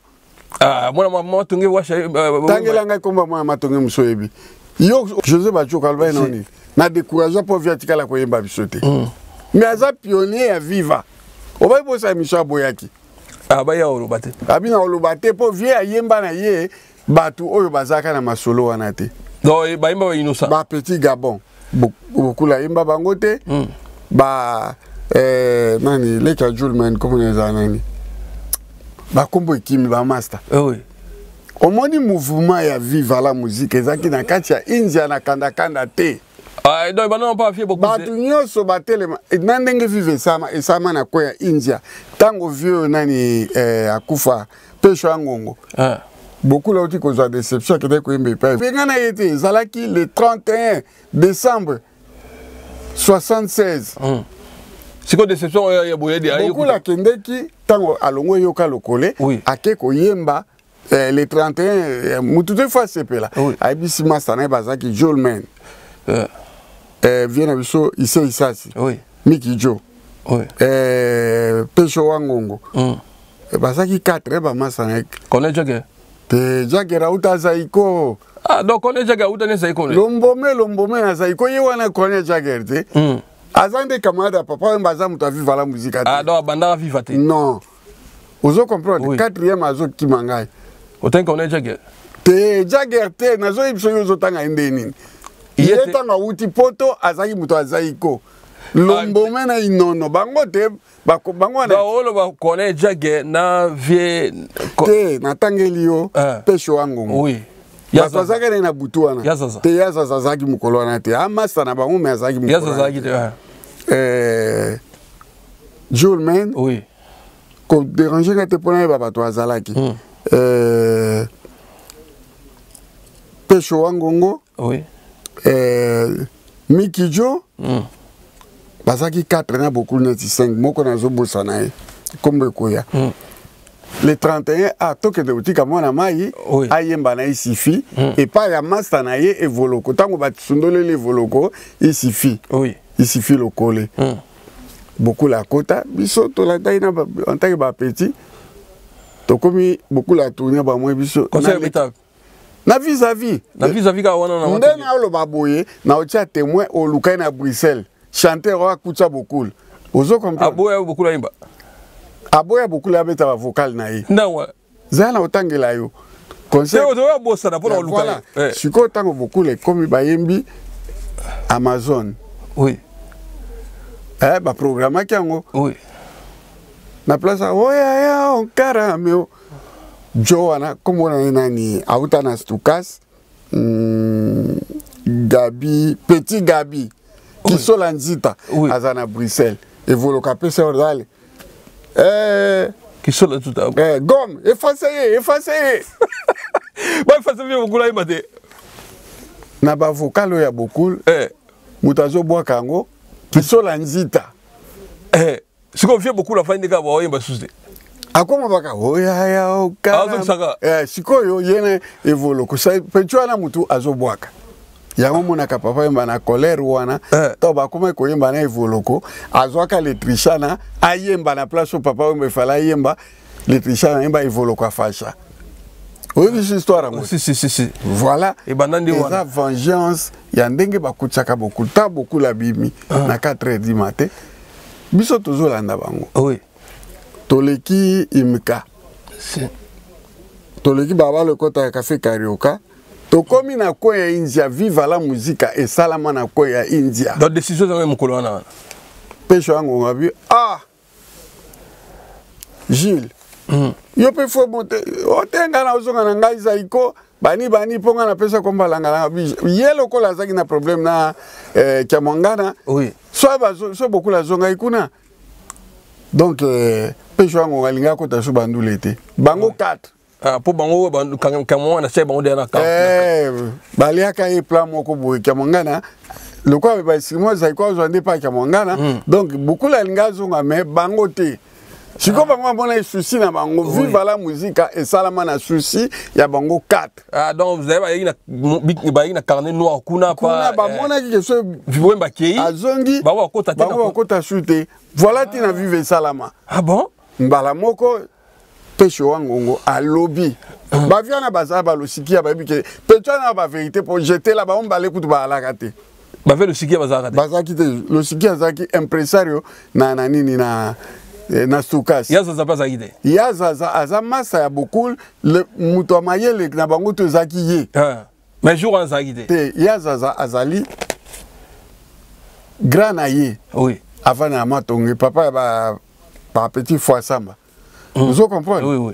Speaker 2: Ah mwana matongi washa
Speaker 1: tangelanga komba mwana matongi musoyebi. Yo José Bacho kalba noni. Na décourager pour viatika la koyemba bisote. Mais aza pionnier ya viva. Oba bosa misha boyaki.
Speaker 2: Ah ba ya olobate.
Speaker 1: Abina olobate po vie ayemba na ye batu oyo bazaka na masolo wana te.
Speaker 2: Donc ba yemba inosa.
Speaker 1: Ba petit Gabon. Beaucoup la yemba bangote. Ba nani leka Julman comme les anani ba kombo kimi ba master
Speaker 2: oui
Speaker 1: omoni mouvement ya viva la musique ezaki na kati ya India na kanda kanda te
Speaker 2: ah donc ba non pas fier beaucoup
Speaker 1: ba tunyoso ba telema na ndenge vive sama na ko ya India tango vieux nani akufa pesho angongo beaucoup là aussi cause déception que ko yembe pa ngana yete zalaki le 31 décembre 76
Speaker 2: c'est quoi déception ya boyedi ayi
Speaker 1: beaucoup la kendeki tango alongo yoka lokole ake ko yemba le 31 mutude fois sepela aibisi master na bazaki Jolman vient abiso isasi Miki Jo Pesho Wangongo bazaki 4 ba master na
Speaker 2: connaît Jagger
Speaker 1: te Jagger auta zaiko
Speaker 2: ah donc connaît Jagger auta ne zaiko
Speaker 1: lombome na zaiko yewana connaît Jagger te Azande camarade papa mbaza muta vivre la musique.
Speaker 2: Ah donc banda vivre te.
Speaker 1: Non. Ozo comprendre quatrième azo kimangai.
Speaker 2: Autant qu'on est Jagger.
Speaker 1: Te Jagger te nazo ibso yozo tanga indeni. Iye tanga uti poto azaki muta azaiko. Lombo mena inono bango te bango na.
Speaker 2: Ba olo ba connaît Jagger na vie
Speaker 1: te na tangeli yo Pesho Wangongo.
Speaker 2: Oui.
Speaker 1: Yaza zaka na butu wana. Te yaza zazaki mukolo wana te. Amasa na bango me azaki mukolo.
Speaker 2: Yaza zaki te.
Speaker 1: Jolman
Speaker 2: oui
Speaker 1: ko déranger ka te pona ba bato azalaki Pesho Wangongo
Speaker 2: oui
Speaker 1: Mikijo bazaki 4 na beaucoup neti 5 moko nazo bosana ye kombe koya le 31 a toke de utika mwana mai ayemba na isifi et pas ya master na ye evoloko tango batsundole le voloko isifi isifi lokole beaucoup la kota biso to la taina en tant que ba petit to komi beaucoup la tourner ba moi biso na vis-à-vis
Speaker 2: ka wana na
Speaker 1: ndenge alo baboye na otia témoin au lukai na Bruxelles chanteur wa kucha beaucoup ozo comprendre
Speaker 2: aboya beaucoup la imba
Speaker 1: aboya beaucoup la beta ba vocal na ye
Speaker 2: ndawa
Speaker 1: zana otangela yo concert
Speaker 2: ozo ya bossa na pona lukai
Speaker 1: siko tango beaucoup les komi bayembi Amazon ba programme kiango na place oya ya onkara meo Joana komona nani auta na Stukas Gabi petit Gabi qui sont l'anzita azana Bruxelles evoloka pesa ordale
Speaker 2: qui sont là tout à
Speaker 1: gomme effacez
Speaker 2: ba effacez beaucoup là imate
Speaker 1: na ba vocal ya beaucoup mutazo bwa kango qui sont l'anzita
Speaker 2: si qu'on fait beaucoup la fin de gaba oyemba susde
Speaker 1: akoma baka oya ya okara sikoyo yene evoloko sa pechuana mutu azobwaka yango mona ka papa yemba na colère wana to ba koma ko yemba na evoloko azwaka le trishana ayemba na place papa yemba fala yemba le trishana yemba evoloko afasha oyi histoire ngo
Speaker 2: si
Speaker 1: voilà
Speaker 2: et bandandi wana
Speaker 1: vengeance ya ndenge bakutaka beaucoup la bimi na 4h du matin biso tozolanda bango toleki imika toleki baba le kota ya café Carioca tokomi na ko ya India viva la musique et salama na ko ya India
Speaker 2: dans décision za mukolo wana
Speaker 1: pesho yango ngabi Gilles yo pe fo monter otenga na ozonga na ngai zaiko bani ponga na pesa kombalanga na yelo ko la zaki na problème na Kiamwangana so beaucoup la zonga ikuna donc pesho yango ngalinga ko ta so bandulete bango 4
Speaker 2: po bango Kiamwangana c'est bango dena ka
Speaker 1: baliaka e plan moko boye Kiamwangana le quoi ba simo zaiko zo pas Kiamwangana donc beaucoup la linga zonga mais bango te siko bango bona souci na bango viva la musique et salama na souci ya bango 4
Speaker 2: donc vous avez ba ina carnet noir kuna
Speaker 1: pa ba mona ki so
Speaker 2: vivo mbakei
Speaker 1: azongi
Speaker 2: ba wa kota tena
Speaker 1: ba wa kota shute voilà tina vive salama
Speaker 2: bon
Speaker 1: mbala moko pesho wangongo a lobby ba viana baza ba losikia ba bike pecho na ba vérité pour jeter là ba on balé kutu ba la kate
Speaker 2: ba ve losikia baza kate
Speaker 1: losikia zaki impresario na nini na Stukas
Speaker 2: yazaza pas zaide
Speaker 1: yazaza azamasa ya beaucoup le muto mayele na bango to zaki ye
Speaker 2: mais jour en zaide
Speaker 1: te yazaza azali granaye avant na matonge papa ba petit foi samba vous comprenez
Speaker 2: oui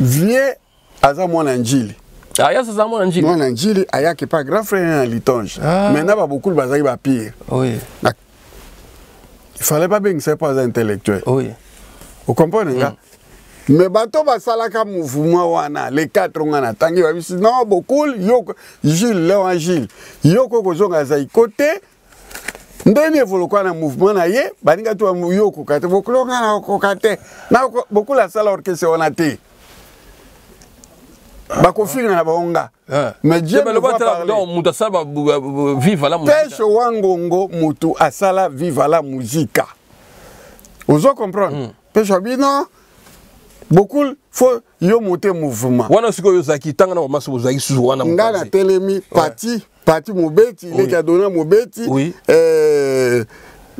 Speaker 1: vie aza mwana njili
Speaker 2: yazaza mwana
Speaker 1: njili ayaki pas grand frère na litonge maintenant ba beaucoup bazaki ba pire il fallait pas bien que c'est pas intellectuel. Vous comprenez là? Mais bato basalaka mouvement wana les 4 ngana tangi ba bisi non beaucoup yoko Gilles Léon Gilles yoko kozonga za côté ndeni evolokwa na mouvement na ye baninga to yoko kate bokulonga na kokate na beaucoup la sala orchestre wana te bakofinga na baonga mais Dieu me voit parler
Speaker 2: donc mutu asala viva la musique
Speaker 1: pesho wangongo mutu asala viva la musique ozo comprendre pesho bino beaucoup faut yo monter mouvement
Speaker 2: wana siko yo zaki tanga na maso zaki suzu wana
Speaker 1: ngana telemi parti mobeti leka dona mobeti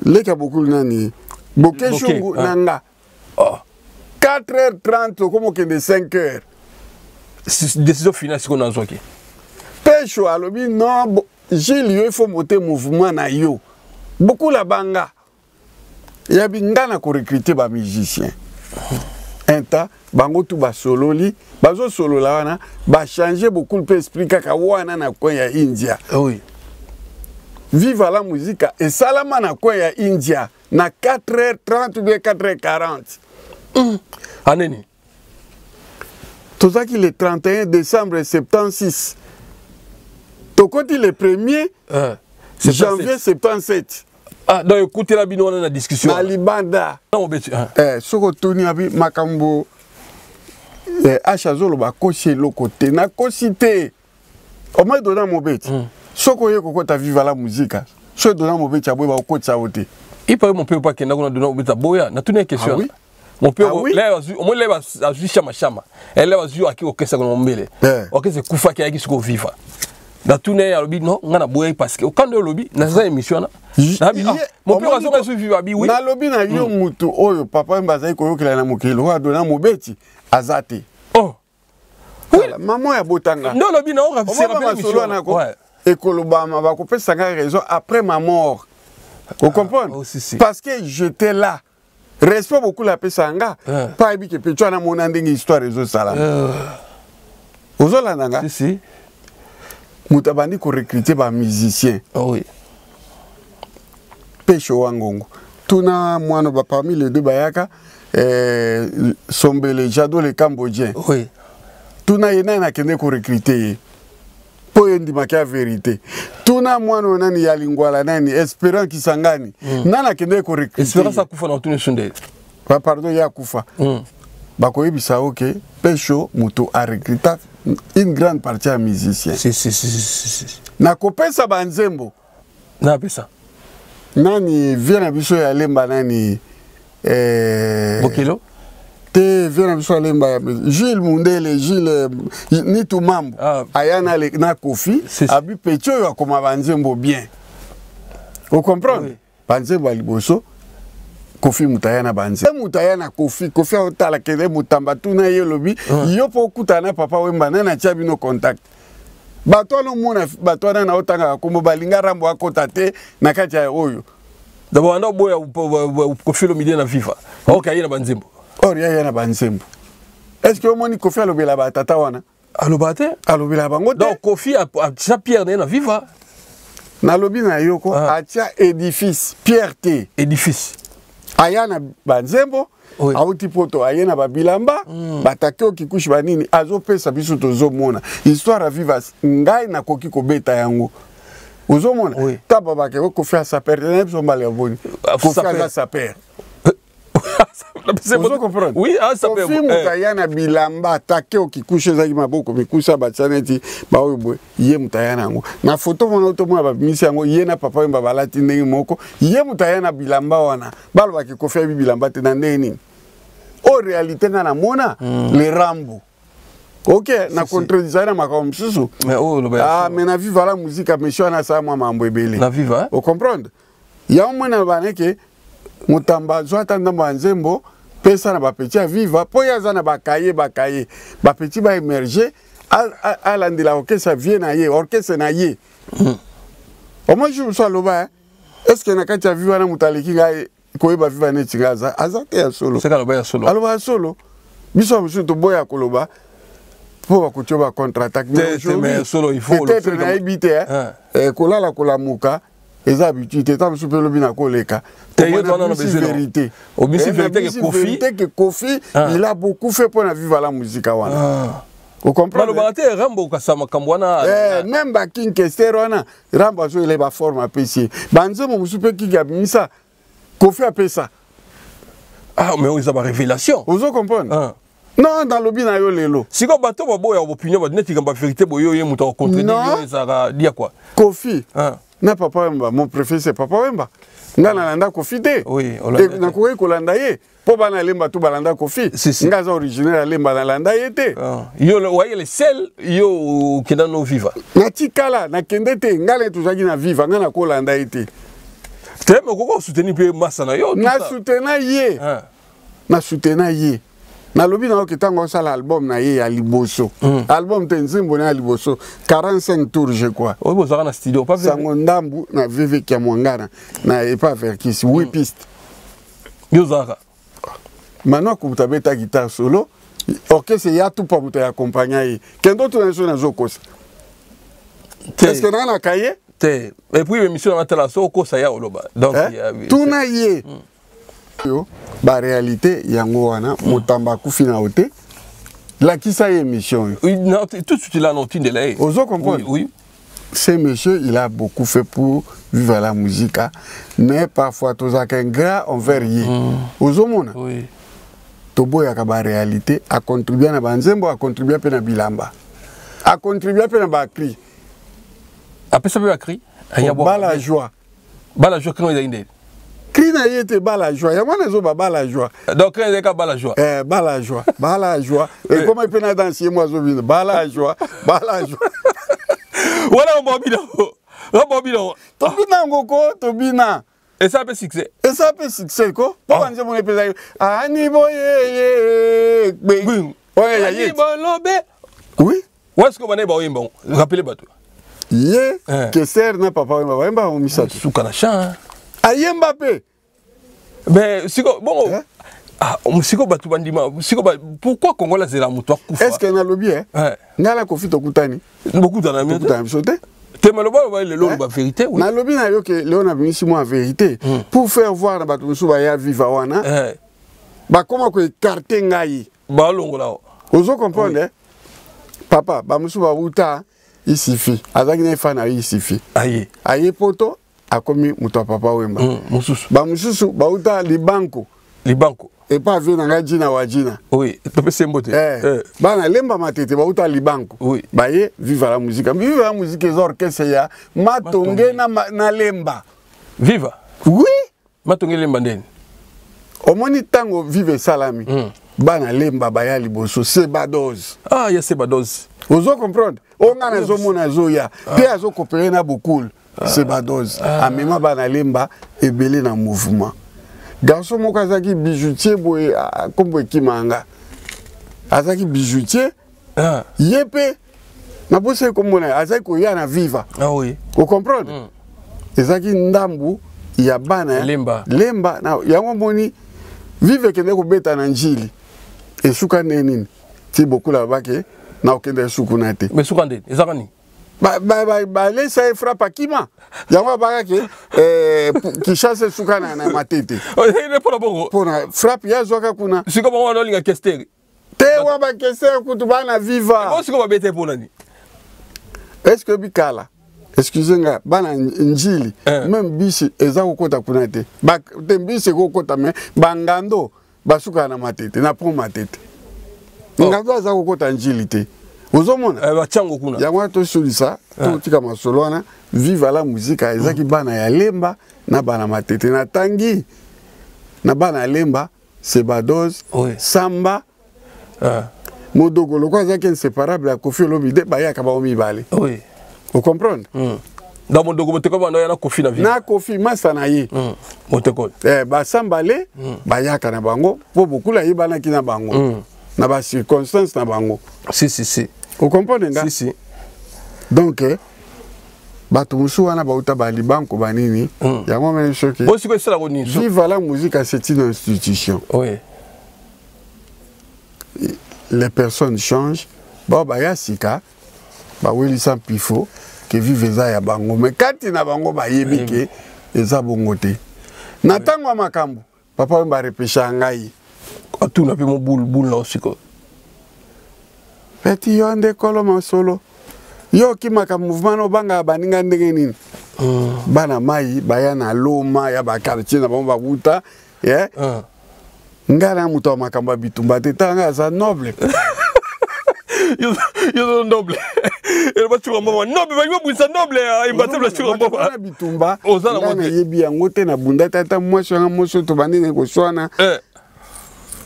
Speaker 1: leka beaucoup nani bokeshungu nanga 4h30 comme que de 5h
Speaker 2: décision finale si on a zoki
Speaker 1: pesho alobi non Gilles il faut monter mouvement na yo beaucoup la banga ya bingana ko recruter ba musicien enta bango tu ba sololi bazo solo la wana ba changer beaucoup le esprit kaka wana na kwa ya India viva la musique et salama na kwa ya India na 4h30 ou bien 4h40
Speaker 2: aneni
Speaker 1: tozaki le 31 décembre 76 tokoti le premier janvier 77.
Speaker 2: Ah, donc écoutez la bino on a discussion.
Speaker 1: Na libanda.
Speaker 2: Non, beti.
Speaker 1: Soko toni abi makambo achazolo ba koche lokote na kosite. O mai dona mo beti. Soko ye kokota viva la musique. So dona mo beti aboy ba okotsa wote.
Speaker 2: Il peut mon père pas qu'il n'a pas donné au beta boya. Na tune question.
Speaker 1: Oui.
Speaker 2: Mon père là au moins là a juste chama. Elle là a juste à qui au kesa ko mbele. OK c'est kufa ki a ki siko viva. Na tune ya lobi non ngana boya parce que au quand de lobi na za émission na. Mon père a so viva bi oui.
Speaker 1: Na lobi na yo mutu oyo papa mbaza ko yokela na mokelo wa dona mo beti azate.
Speaker 2: Oh.
Speaker 1: Oui, maman ya botanga.
Speaker 2: Non lobi na on
Speaker 1: c'est rappelé émission na ko. Et Kolobama va couper sa raison après ma mort. Vous comprenez? Parce que j'étais là. Respect beaucoup la pesanga. Pas que tu as mon ending histoire réseau salam. Vous avez la si. Moutabandi ko recruter par musicien.
Speaker 2: Oui.
Speaker 1: Pécho wangongo. Tuna moi no parmi les deux bayaka Sombele Jado le Cambodgien.
Speaker 2: Oui.
Speaker 1: Tuna yena na kende ko recruter. Po yendi makia vérité. Tuna mwana nani ya lingwala nani Espérance Kisangani. Nana kende ko recruter.
Speaker 2: Espérance akufa na tune sunde.
Speaker 1: Pardon ya kufa. Bako yebisa OK, Pécho muto a recruté une grande partie à musiciens.
Speaker 2: Si.
Speaker 1: Na kopesa banzembo.
Speaker 2: Na pesa.
Speaker 1: Nani vient biso ya lemba nani
Speaker 2: Bokelo.
Speaker 1: Te vient biso ya lemba Gilles Mundele, Gilles ni tout mambo. Ayana le na Kofi, abi Pécho ya koma banzembo bien. Vous comprenez? Banzembo aliboso. Kofi mutayana banze. Mutayana Kofi otala kede mutamba tuna ye lobi. Yo po kutana papa wemba na chabi no contact. Bato no mona bato na otanga kombo balinga rambo akota te na kati ya oyo.
Speaker 2: D'abord ando boya Kofi lo midie na viva. OK yena banzembo.
Speaker 1: Or ya na banzembo. Est-ce que omoni Kofi alobela ba tata wana?
Speaker 2: Alobate?
Speaker 1: Alobela bango te.
Speaker 2: Donc Kofi a Pierre na viva.
Speaker 1: Na lobi na yoko atia édifice Pierre T.
Speaker 2: Édifice.
Speaker 1: Ayana banzembo auti poto ayena babilamba batake okikushi banini azopesa biso tozomona histoire viva ngai na koki kobeta yango uzomona taba bake Kofi a sa père na biso mbale boni Kofi a sa père. Vous comprenez?
Speaker 2: Oui, ça peut.
Speaker 1: Kofi mutayana bilamba atake okikushi zaki maboko mikusa batsaneti baoybo ye mutayana ngo na photo mona to mona ba misi yango ye na papa mba balati ndenge moko ye mutayana bilamba wana balo baki Kofi bilamba te na ndeni en réalité na mona le rambo. OK, na contredisait na makambo susu.
Speaker 2: Mais
Speaker 1: mais na viva la musique monsieur na sa mwa mambo ebele.
Speaker 2: Na viva.
Speaker 1: Vous comprenez? Ya mona baneke mutamba zwata ndamba nzembo pesa na ba petit à viva po ya za na bakaye ba petit ba émerger à landila orchestre vient na ye orchestre na ye. Au moins je me sois loba est-ce que na kati ya viva na mutaliki ngai ko ba viva ne tingaza azate ya solo.
Speaker 2: C'est kaloba ya solo.
Speaker 1: Aloba solo. Biso musu to boya koloba po ba kuchoba contre-attaque
Speaker 2: mais solo il faut
Speaker 1: peut-être na habité kolala kolamuka eza habitude tant soupe lobi na koleka. Vérité.
Speaker 2: Au vérité
Speaker 1: que Kofi il a beaucoup fait pour la vivre la musique wana. Vous comprenez?
Speaker 2: Rambo kasama kambwana.
Speaker 1: Même ba King Kesterona Rambo zo il ba forme à PC. Banzemo musupe ki gabimisa Kofi a fait ça.
Speaker 2: Ah mais ils ont une révélation.
Speaker 1: Vous comprenez? Non, dans le bina yo lelo.
Speaker 2: Si ko bato bobo ya opinion ba net ngamba vérité boyo ye muto contredire yo ezaka dia quoi.
Speaker 1: Kofi. Na papa Wemba, mon préféré c'est papa Wemba. Nga na landa Kofi te.
Speaker 2: Oui,
Speaker 1: na kowe ko landa ye. Po bana lemba tu balanda Kofi. Nga za original lemba na landa ye te.
Speaker 2: Yo le voyez le sel yo kenda no viva.
Speaker 1: Na tikala na kende te ngale tuzaki na viva nga na ko landa ye te.
Speaker 2: Te me ko soutenir pe massa na yo.
Speaker 1: Na soutenir ye. Na soutenir ye. Na lobi na okitango sala album na ye ya liboso. Album tenzimbo na liboso 45 tours je crois.
Speaker 2: Oui, vous avez un studio pas
Speaker 1: Sango ndambu na VV kia mwangana na epa verkisi 8 pistes.
Speaker 2: Yo zaka.
Speaker 1: Maintenant que vous avez ta guitare solo, orchestre ya tout pas vous accompagner. Kendo tu na na zokosa. Est-ce que na na kaye?
Speaker 2: Te. Et puis l'émission na tala soko ça ya oloba. Donc
Speaker 1: tout na ye. Yo ba réalité yango wana motamba kufina ote la kisa émission
Speaker 2: oui non tout de suite là non tinde là
Speaker 1: ozo comprendre
Speaker 2: oui
Speaker 1: ce monsieur, il a beaucoup fait pour vivre la musique, mais parfois, tous les gars, on veut rien. Aux hommes,
Speaker 2: oui.
Speaker 1: Tobo ya kaba réalité, a contribué à Banzembo, a contribué à Bilamba, a contribué à Bakri.
Speaker 2: Après ça, peut cri.
Speaker 1: Bala joie.
Speaker 2: Bala joie, quand il a une
Speaker 1: Cri n'a été bala joie. Il y a moins de bala joie.
Speaker 2: Donc, il y a bala joie.
Speaker 1: Bala joie. Bala joie. Et comment il peut danser, moi, je viens. Bala joie. Bala joie.
Speaker 2: Voilà, on va bien.
Speaker 1: Tobina, Ngoko, Tobina.
Speaker 2: Et ça peut succès.
Speaker 1: Et ça peut succès, quoi. Pourquoi on dit mon épisode? Aniboye. Oui.
Speaker 2: Où est-ce que vous avez bon? Rappelez-moi tout.
Speaker 1: Ye, que sert n'a pas parlé, Wemba, on mis ça.
Speaker 2: Soukanachan.
Speaker 1: Aïe Mbappé.
Speaker 2: Mais, bon. Ah, pourquoi Congo c'est la moutoire?
Speaker 1: Est-ce qu'il y a un lobby? N'a la conflit au Koutani.
Speaker 2: Beaucoup d'en a mis. Tu m'as la vérité, oui.
Speaker 1: Na lobby na yo que Léon a mis moi en vérité pour faire voir na batu musu ba ya viva wana. Ba comment ko écarter ngai.
Speaker 2: Ba longo là.
Speaker 1: Ozo comprendre? Papa, ba musu ba uta il suffit. Azaki na fana il suffit. Aye. Aye poto a commis muto papa Wemba.
Speaker 2: Mususu.
Speaker 1: Ba mususu ba uta libanko.
Speaker 2: Libanko.
Speaker 1: Et pas venir na jina wajina.
Speaker 2: Oui, tu peux s'emboter.
Speaker 1: Ba na lemba matete ba uta libanko.
Speaker 2: Oui.
Speaker 1: Ba ye viva la musique. Viva la musique les orchestres ya matonge na lemba.
Speaker 2: Viva.
Speaker 1: Oui.
Speaker 2: Matonge lemba ndeni.
Speaker 1: Omoni tango vive salami. Ba na lemba ba ya liboso Sebadoz.
Speaker 2: Ah, ya Sebadoz.
Speaker 1: Ozo comprendre. On a na zo mona zo ya. Pe azo coopérer na beaucoup. Sebadoz. Amema ba na lemba ebele na mouvement. Garçon moko azaki bijoutier boye kombo kimanga. Azaki bijoutier. Yepe. Na bose kombo na azaki ko ya na viva.
Speaker 2: Ah oui.
Speaker 1: Vous comprenez? Ezaki ndambu ya bana
Speaker 2: lemba.
Speaker 1: Lemba na yango moni vive kende ko beta na njili. Et suka neni. Ti beaucoup la bake na okende sukuna te.
Speaker 2: Mais suka ndeni ezakani.
Speaker 1: Ba laisse frappe kima. Yango baka ke ki chasse suka na matete.
Speaker 2: Il est pour la bongo.
Speaker 1: Pour frappe ya zoka kuna.
Speaker 2: C'est comme on a linga kester.
Speaker 1: Te wa ba kester kutubana viva.
Speaker 2: Bon c'est comme bete pour nani.
Speaker 1: Est-ce que bikala? Excusez-moi, bana njili même bishi eza kokota kuna te. Ba te bishi kokota me bangando basuka na matete na po matete. Ngando aza kokota njili te. Ozomona
Speaker 2: bachango kuna.
Speaker 1: Yango to solisa to tika masolona viva la musique ezaki bana ya lemba na bana matete na tangi na bana lemba Sebadoz Samba Modoko loko azaki inséparable à Kofi Olomide ba ya ka ba omi bale. Oui. Vous comprenez?
Speaker 2: Dans mon document, comment on a na Kofi na vie.
Speaker 1: Na Kofi masana ye.
Speaker 2: Moteko.
Speaker 1: Ba Sambale ba ya kana bango po beaucoup la yebana kina bango. Na ba circonstance na bango.
Speaker 2: Si.
Speaker 1: Vous comprenez nga?
Speaker 2: Si.
Speaker 1: Donc batu musu wana ba uta ba libanko banini. Yango même choqué.
Speaker 2: Bon c'est quoi ça la roni?
Speaker 1: Vive la musique c'est une institution.
Speaker 2: Oui.
Speaker 1: Les personnes changent. Bon ba ya sika ba weli sans pifo que vive za ya bango mais kati na bango ba yebi ke eza bongo te. Na tango makambo papa mba repesha ngai.
Speaker 2: Atu na pe mo boule là aussi quoi.
Speaker 1: Petit yonde koloma solo. Yo ki maka mouvement no banga baninga ndenge nini. Bana mai bayana loma ya ba quartier na bomba buta ngana muto makamba bitumba te tanga za noble.
Speaker 2: Yo noble. El ba tuwa mama noble ba yo buisa noble ai ba tebla tuwa mama
Speaker 1: bitumba.
Speaker 2: Ozana
Speaker 1: mote yebi yango te na bunda tata mwasho nga moso to banene ko swana.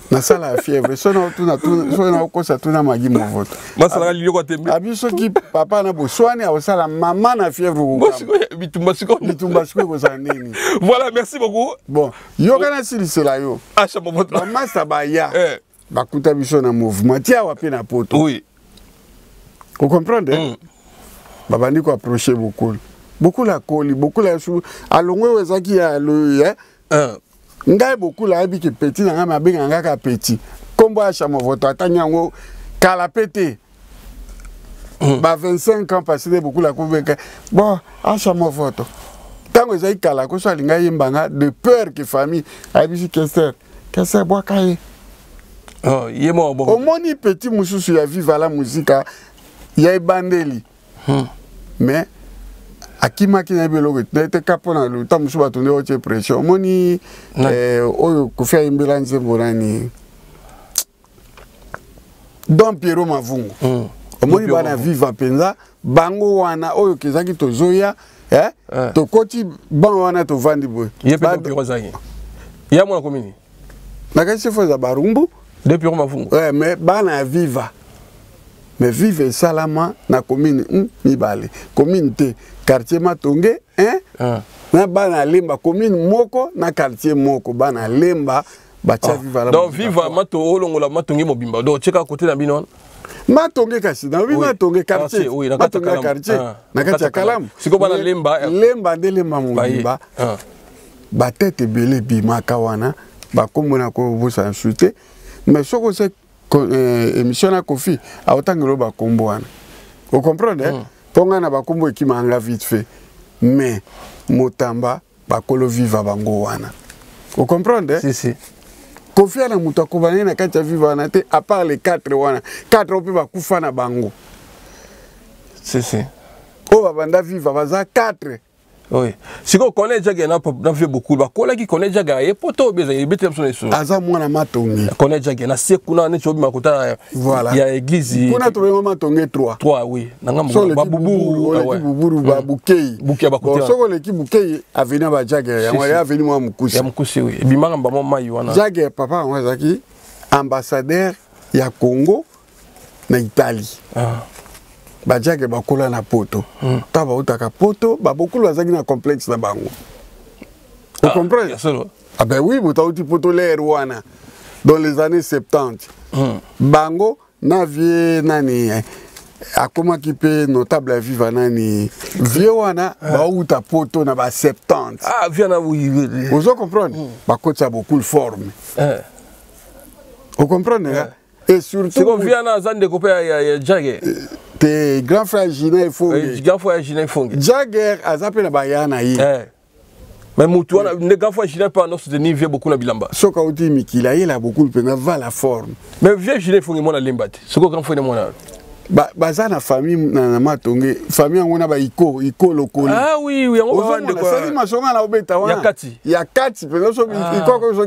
Speaker 1: Na sala ya fièvre sona tuna okosa tuna magi movoto.
Speaker 2: Masala lilo kwa tembe.
Speaker 1: Abiso ki papa na boswani a osala mama na fièvre ko.
Speaker 2: Bitumba siko
Speaker 1: ko sa nini.
Speaker 2: Voilà, merci beaucoup.
Speaker 1: Bon, yo kana sili cela yo.
Speaker 2: Acha movoto.
Speaker 1: Mama sabaya. Bakuta biso na mouvement tia wapi na poto.
Speaker 2: Oui.
Speaker 1: Vous comprenez? Babandi ko approcher beaucoup la coli, beaucoup la sou alongwe wezaki ya le ngai beaucoup la abi ki petit na ngama benga ngaka petit. Kombo acha movoto atanyango kala pété. Ba 25 ans passé beaucoup la convaincre. Bon, acha movoto. Tango ezai kala ko so alinga yimbanga de peur que famille abi si kester boa kai.
Speaker 2: Oh, yemo bon.
Speaker 1: Omoni petit mususu ya viva la musique ya ebandeli. Mais akimaki na beloko te kapona luta musu batonde oche pression moni oyo kofia imbela nzembo nani Don Piero Mavungu omoni bana viva penza bango wana oyo kezaki tozoya tokoti bango wana tovandi boye
Speaker 2: yepe Piero zaki ya mwana komini
Speaker 1: nakasi fo za barumbu
Speaker 2: de Piero Mavungu
Speaker 1: mais bana viva mais vive salama na commune mibale commune te quartier Matonge na bana lemba commune moko na quartier moko bana lemba bacha viva la
Speaker 2: donc viva mato olongola Matonge mobimba donc cheka côté na bino
Speaker 1: Matonge kasi na oui Matonge quartier Matonge quartier na kati ya Kalamu
Speaker 2: siko bana lemba
Speaker 1: de lemba mobimba ba tete belé bimaka wana ba komona ko bosa insulter mais soko c'est émission na Kofi a autant que ba kombo wana vous comprenez ponga na ba kombo ekimanga vite fait mais motamba ba kolo viva bango wana vous comprenez
Speaker 2: si
Speaker 1: Kofi na muto akobana na kati ya viva wana te à part les 4 wana 4 ope ba kufa na bango
Speaker 2: si
Speaker 1: o babanda viva baza 4
Speaker 2: oui si ko connaît jaga na fait beaucoup ba kola ki connaît jaga e poto beza e betem son eso
Speaker 1: aza mwana Matonge
Speaker 2: connaît jaga na sekuna ne chobi makota ya église
Speaker 1: kuna to bengo Matonge 3
Speaker 2: oui nanga ba buburu
Speaker 1: ba bukei
Speaker 2: bukia ba kote
Speaker 1: soko leki bukei avena ba jaga ya ya aveni mwa mukusi
Speaker 2: oui bimanga ba mama yiwana
Speaker 1: jaga papa wazaki ambassadeur ya Congo na Italie bajake bakola na poto taba utaka poto babokulu bazaki na complexe na bango vous comprenez ah ben oui botauti poto l'air wana dans les années 70 bango na vie nani akoma kipe notable à vivre nani vie wana bauta poto na ba 70
Speaker 2: ah vie na oui
Speaker 1: vous comprenez bakotsa beaucoup forme vous comprenez et surtout
Speaker 2: c'est comme vie na zande kopé ya jage
Speaker 1: te grand frère Gina Fonge
Speaker 2: grand frère Gina Fonge
Speaker 1: Jagger azapena bayana yi
Speaker 2: mais mutu wana ne grand frère Gina pas non soutenir vie beaucoup na bilamba
Speaker 1: soka uti mikila yela beaucoup pena va la forme
Speaker 2: mais vie Gina Fonge mona lembate soko grand frère mona
Speaker 1: baza na famille na Matonge famille ngona ba iko lokoli
Speaker 2: ah oui on va de quoi
Speaker 1: sali masonga na obeta wana ya kati pena so iko ko so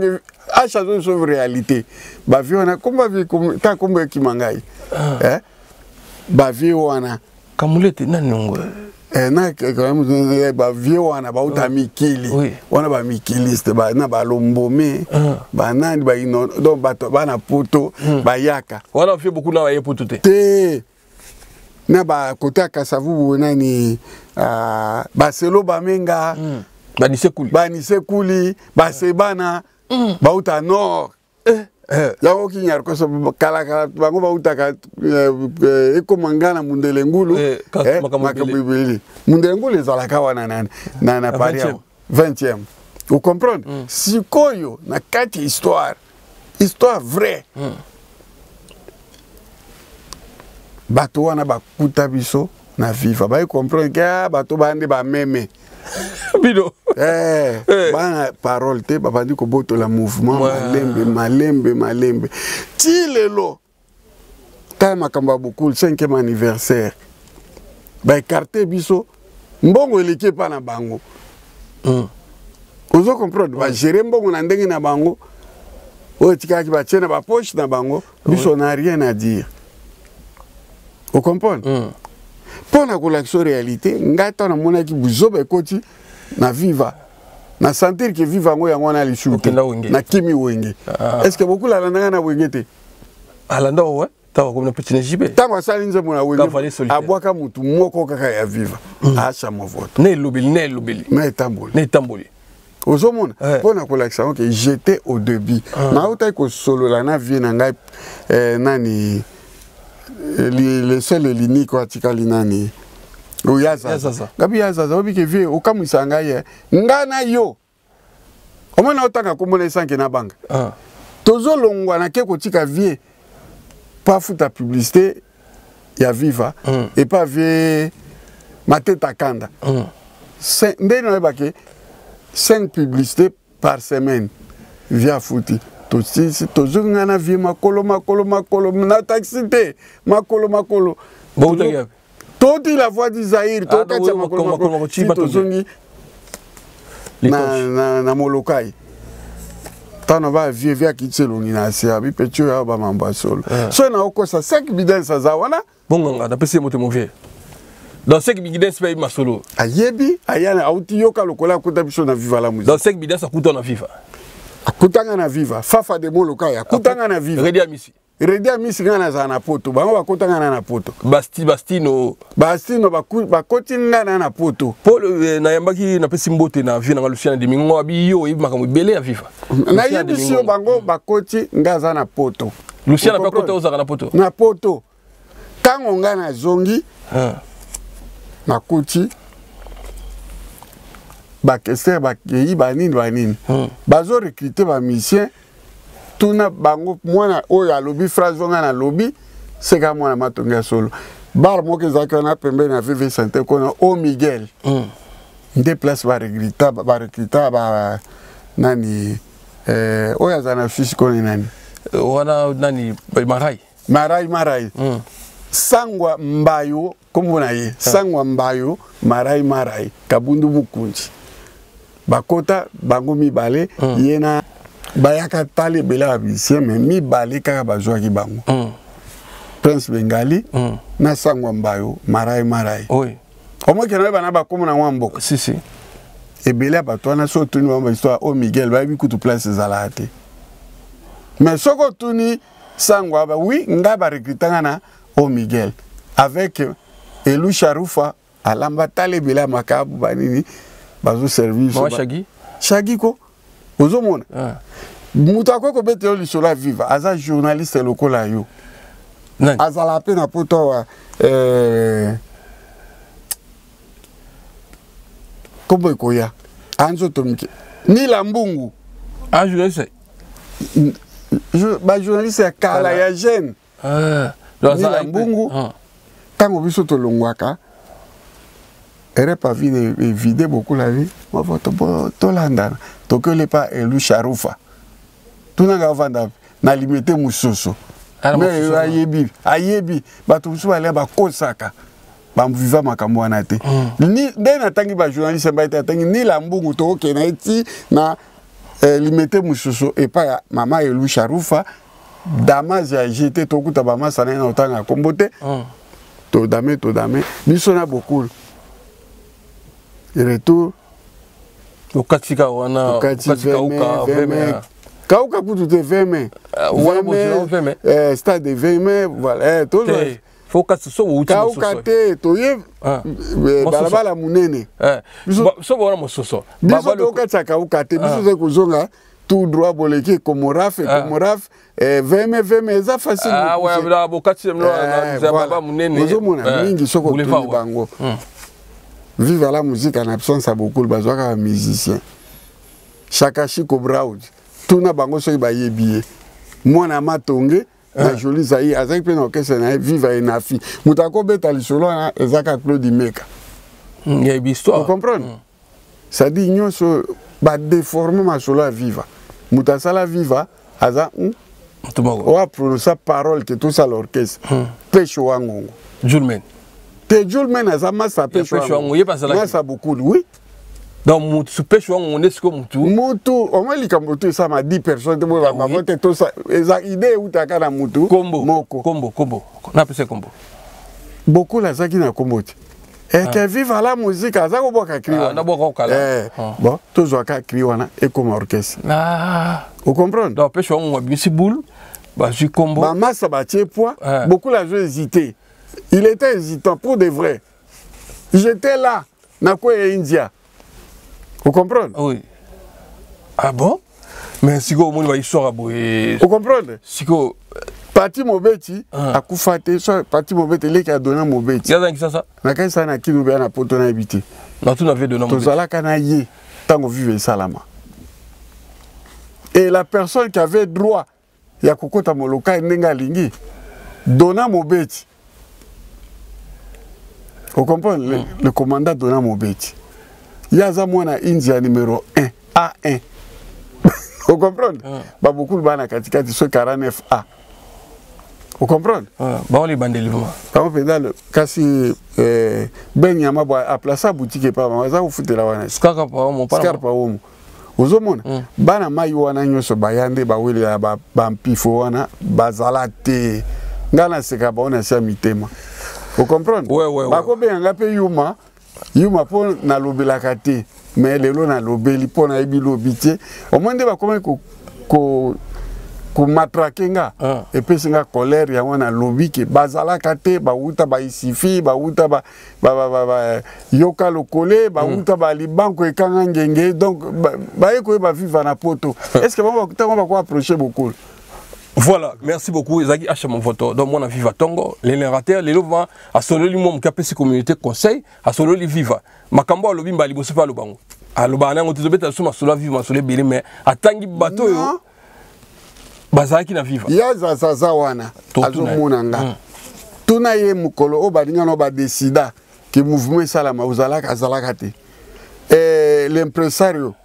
Speaker 1: acha so réalité ba viona komba vi ta komba kimangai ba vie wana
Speaker 2: kamulete nani ngo
Speaker 1: na quand même ba vie wana ba utamikili wana ba mikiliste ba na ba lombome ba nani ba ino donc ba na poto ba yaka
Speaker 2: wana fait beaucoup na ba poto
Speaker 1: te na ba kota kasavu nani ba selo ba menga
Speaker 2: ba ni sekuli ba sebana ba uta nord yango kinyar ko so kala bango ba utaka ekomangana mundele ngulu makabibili mundele ngulu ezalaka wana na Paris 20e vous comprenez sikoyo na kati histoire vraie bato wana bakuta biso na viva ba comprendre que bato bande ba meme bido
Speaker 1: bana parole te babandi ko boto la mouvement malembe ti lelo ta makamba beaucoup 5e anniversaire ba écarter biso mbongo eleke pa na bango ozo comprendre ba gérer mbongo na ndenge na bango o tikaki ba tiena ba poche na bango biso n'a rien à dire vous comprenez pour la collection réalité ngata na mona ki buzobe koti na viva na sentir que viva ngo yango na lishuke na kimi wenge est-ce que beaucoup la landa na wenge te
Speaker 2: alanda ouais tawa comme na petit jibe
Speaker 1: tawa sali nze mona wenge abwaka mutu moko kaka ya viva acha mo vote
Speaker 2: ne lobeli
Speaker 1: mais tamboli ozomona pour la collection que j'étais au début na uta ko solo la na vie na ngai nani le seul lini ko atikali nani uyaza gabi yaza obi ke vie okamwisanga ye ngana yo omona otaka komona sanke na banga tozolongwa na ke kotika vie pas futa publicité ya viva et pas vie mateta kanda ndeno ebake 5 publicités par semaine via fouti tozonga na vie makolo na taxi te makolo Toti la voix d'Isaïr, toti la voix na Molokai. Tana va vivre qui tselongi na sia bi pecho ya ba mamba solo. So na okosa 5 bidens za wana.
Speaker 2: Bonga na pese moto mauvais. Dans 5 bidens pa ma solo.
Speaker 1: Ayebi ayana auti yoka lokola kuta biso na viva la musique.
Speaker 2: Dans 5 bidens akuta na viva.
Speaker 1: Akutanga na viva, fafa de Molokai akutanga na viva.
Speaker 2: Redi amisi.
Speaker 1: Redi amisi ngana za na poto. Bango bakutanga na poto.
Speaker 2: Bastino
Speaker 1: bakotinga na poto.
Speaker 2: Paul na yambaki na pesi mbote na vie na Luciana de Mingo abi yo ibi makambo belé ya viva.
Speaker 1: Na yebi sio bango bakoti ngaza na poto.
Speaker 2: Luciana ba kota ozaka na poto.
Speaker 1: Na poto. Tango ngana zongi. Na kuti. Bakese bakei banini. Bazo recruter ba mission. Tuna bango mwana oyo alobi phrase vonga na lobi seka mwana matonga solo. Bar moke zaka na pembe na vive santé kona o Miguel. Nde place ba recruta ba nani oya zana fishi kona nani.
Speaker 2: Wana nani
Speaker 1: Marai. Sangwa Mbayo komona ye. Sangwa Mbayo Marai Kabundu Bukunji. Bakota bango mibale yena bayaka tali bela abisien mais mibale kaka bazwa ki bango. Prince Bengali na Sangwa Mbayo Marai.
Speaker 2: Oui.
Speaker 1: Omo kena bana ba komona wambo.
Speaker 2: Si.
Speaker 1: E bela batwana so tuni wamba histoire o Miguel ba bikutu place zalate. Mais soko tuni Sangwa ba oui nga ba recrutanga na o Miguel avec Elou Charoufa alamba tali bela makabu banini bazo service.
Speaker 2: Moi
Speaker 1: Shagi ko ozomona. Muta ko bete oli sola viva aza journaliste lokola yo. Azala pe na poto wa kombo koya anzo tomike ni lambungu
Speaker 2: journaliste
Speaker 1: journaliste kala ya jeune ni lambungu tango biso to longwaka ere pa vide beaucoup la vie ma photo to landana to que le pas Elou Charoufa tunanga vanda na limité musoso mais ayebi bato musu bale ba kosaka bamviva makambo wana te ni ndena tangi ba journaliste ba tangi ni lambungu to kena eti na limité musoso et pas mama Elou Charoufa damas ya jeté to kuta ba masana na otanga kombote to dame biso na beaucoup et retour
Speaker 2: au katika wana katika uka veme
Speaker 1: kauka kutu te veme stade veme voilà toujours
Speaker 2: faut que ce soit outil
Speaker 1: kauka te to ye balabala munene
Speaker 2: so bona mososo
Speaker 1: biso to katsa kauka te biso ze kuzonga tout droit boleki komoraf veme za facile
Speaker 2: ouais la bokati na baba munene
Speaker 1: ozomona mingi soko tuni bango. Vive la musique en absence à beaucoup de musiciens. Chakashi Kobraoud. Tout na bango so ba yebié. Moi na matonge na joli zaï avec pe no kese na vive na fi. Mutako beta li solo na ezaka Claude Meka.
Speaker 2: Il y a une histoire.
Speaker 1: Vous comprenez? Ça dit nyonso ba déformer ma solo à viva. Mutasala viva aza on va prononcer parole que tout ça l'orchestre. Pecho wangongo.
Speaker 2: Julmen.
Speaker 1: Te Julmen aza masa pecho wangongo. Masa beaucoup oui.
Speaker 2: Donc mutu pecho wangongo nesko mutu.
Speaker 1: Mutu au moins likambotu ça m'a 10 personnes moi va voter tout ça. Eza idée utaka na mutu.
Speaker 2: Combo. Na pese combo.
Speaker 1: Beaucoup la zaki na combo. Et que vive la musique aza ko boka kriwa.
Speaker 2: Na boka kala.
Speaker 1: Bon, toujours ka kriwa na et comme orchestre. Vous comprenez?
Speaker 2: Donc pecho wangongo bisi boule. Bah je combo.
Speaker 1: Ba massa ba tie poids. Beaucoup la joué hésité. Il était hésitant pour de vrai. J'étais là, na quoi India. Vous comprenez?
Speaker 2: Oui. Ah bon? Mais si vous avez une histoire à bouer.
Speaker 1: Vous comprenez?
Speaker 2: Si vous.
Speaker 1: Pati Mobeti, a Koufate, soit Pati Mobeti, qui a donné Mobeti.
Speaker 2: Il y a ça?
Speaker 1: Na kai sana ki nous bien à potona habité.
Speaker 2: Na tout n'avait donné Mobeti.
Speaker 1: Tous ala kanaye, tango vive salama. Et la personne qui avait droit, ya kokota moloka nenga lingi, donna Mobeti. Vous comprenez? Le commandant donna Mobeti. Il y a Zamwana India numéro 1, A1. Vous comprenez? Bah beaucoup de bana katikati sur 49A. Vous comprenez?
Speaker 2: Bon, les bandes de livres.
Speaker 1: Par exemple, kasi ben yama a placé boutique pas mais ça vous foutez la wana.
Speaker 2: Scarpa mon papa.
Speaker 1: Scarpa omo. Ozomona bana mai wana nyoso bayande ba wele ba mpifo wana bazalate. Ngana seka ba ona sia mitema. Vous comprenez?
Speaker 2: Ouais.
Speaker 1: Ba ko benga pe yuma po na lobela kate mais lelo na lobeli po na ebi lobité. Au moins de ba comment ko matrakenga et puis singa colère ya wana lobby ke bazala kate ba uta ba isifi ba uta ba yoka lokole ba uta ba libanko ekanga ngenge donc ba eko ba vivre na poto est-ce que on va quoi approcher beaucoup.
Speaker 2: Voilà, merci beaucoup. Zaki H mon voto. Donc moi on a Viva Tongo, les narrateurs, les louvres à solo lui mon capacité communauté conseil à solo li viva. Makambo lobby mbali bo sefa lobango. A lobana on te beta suma solo vivre solo beli mais atangi bateau yo. Bazaki na viva.
Speaker 1: Ya za wana. Azomona nga. Tuna ye mukolo o badinga no ba décida que mouvement salama uzalaka azalaka te. L'impresario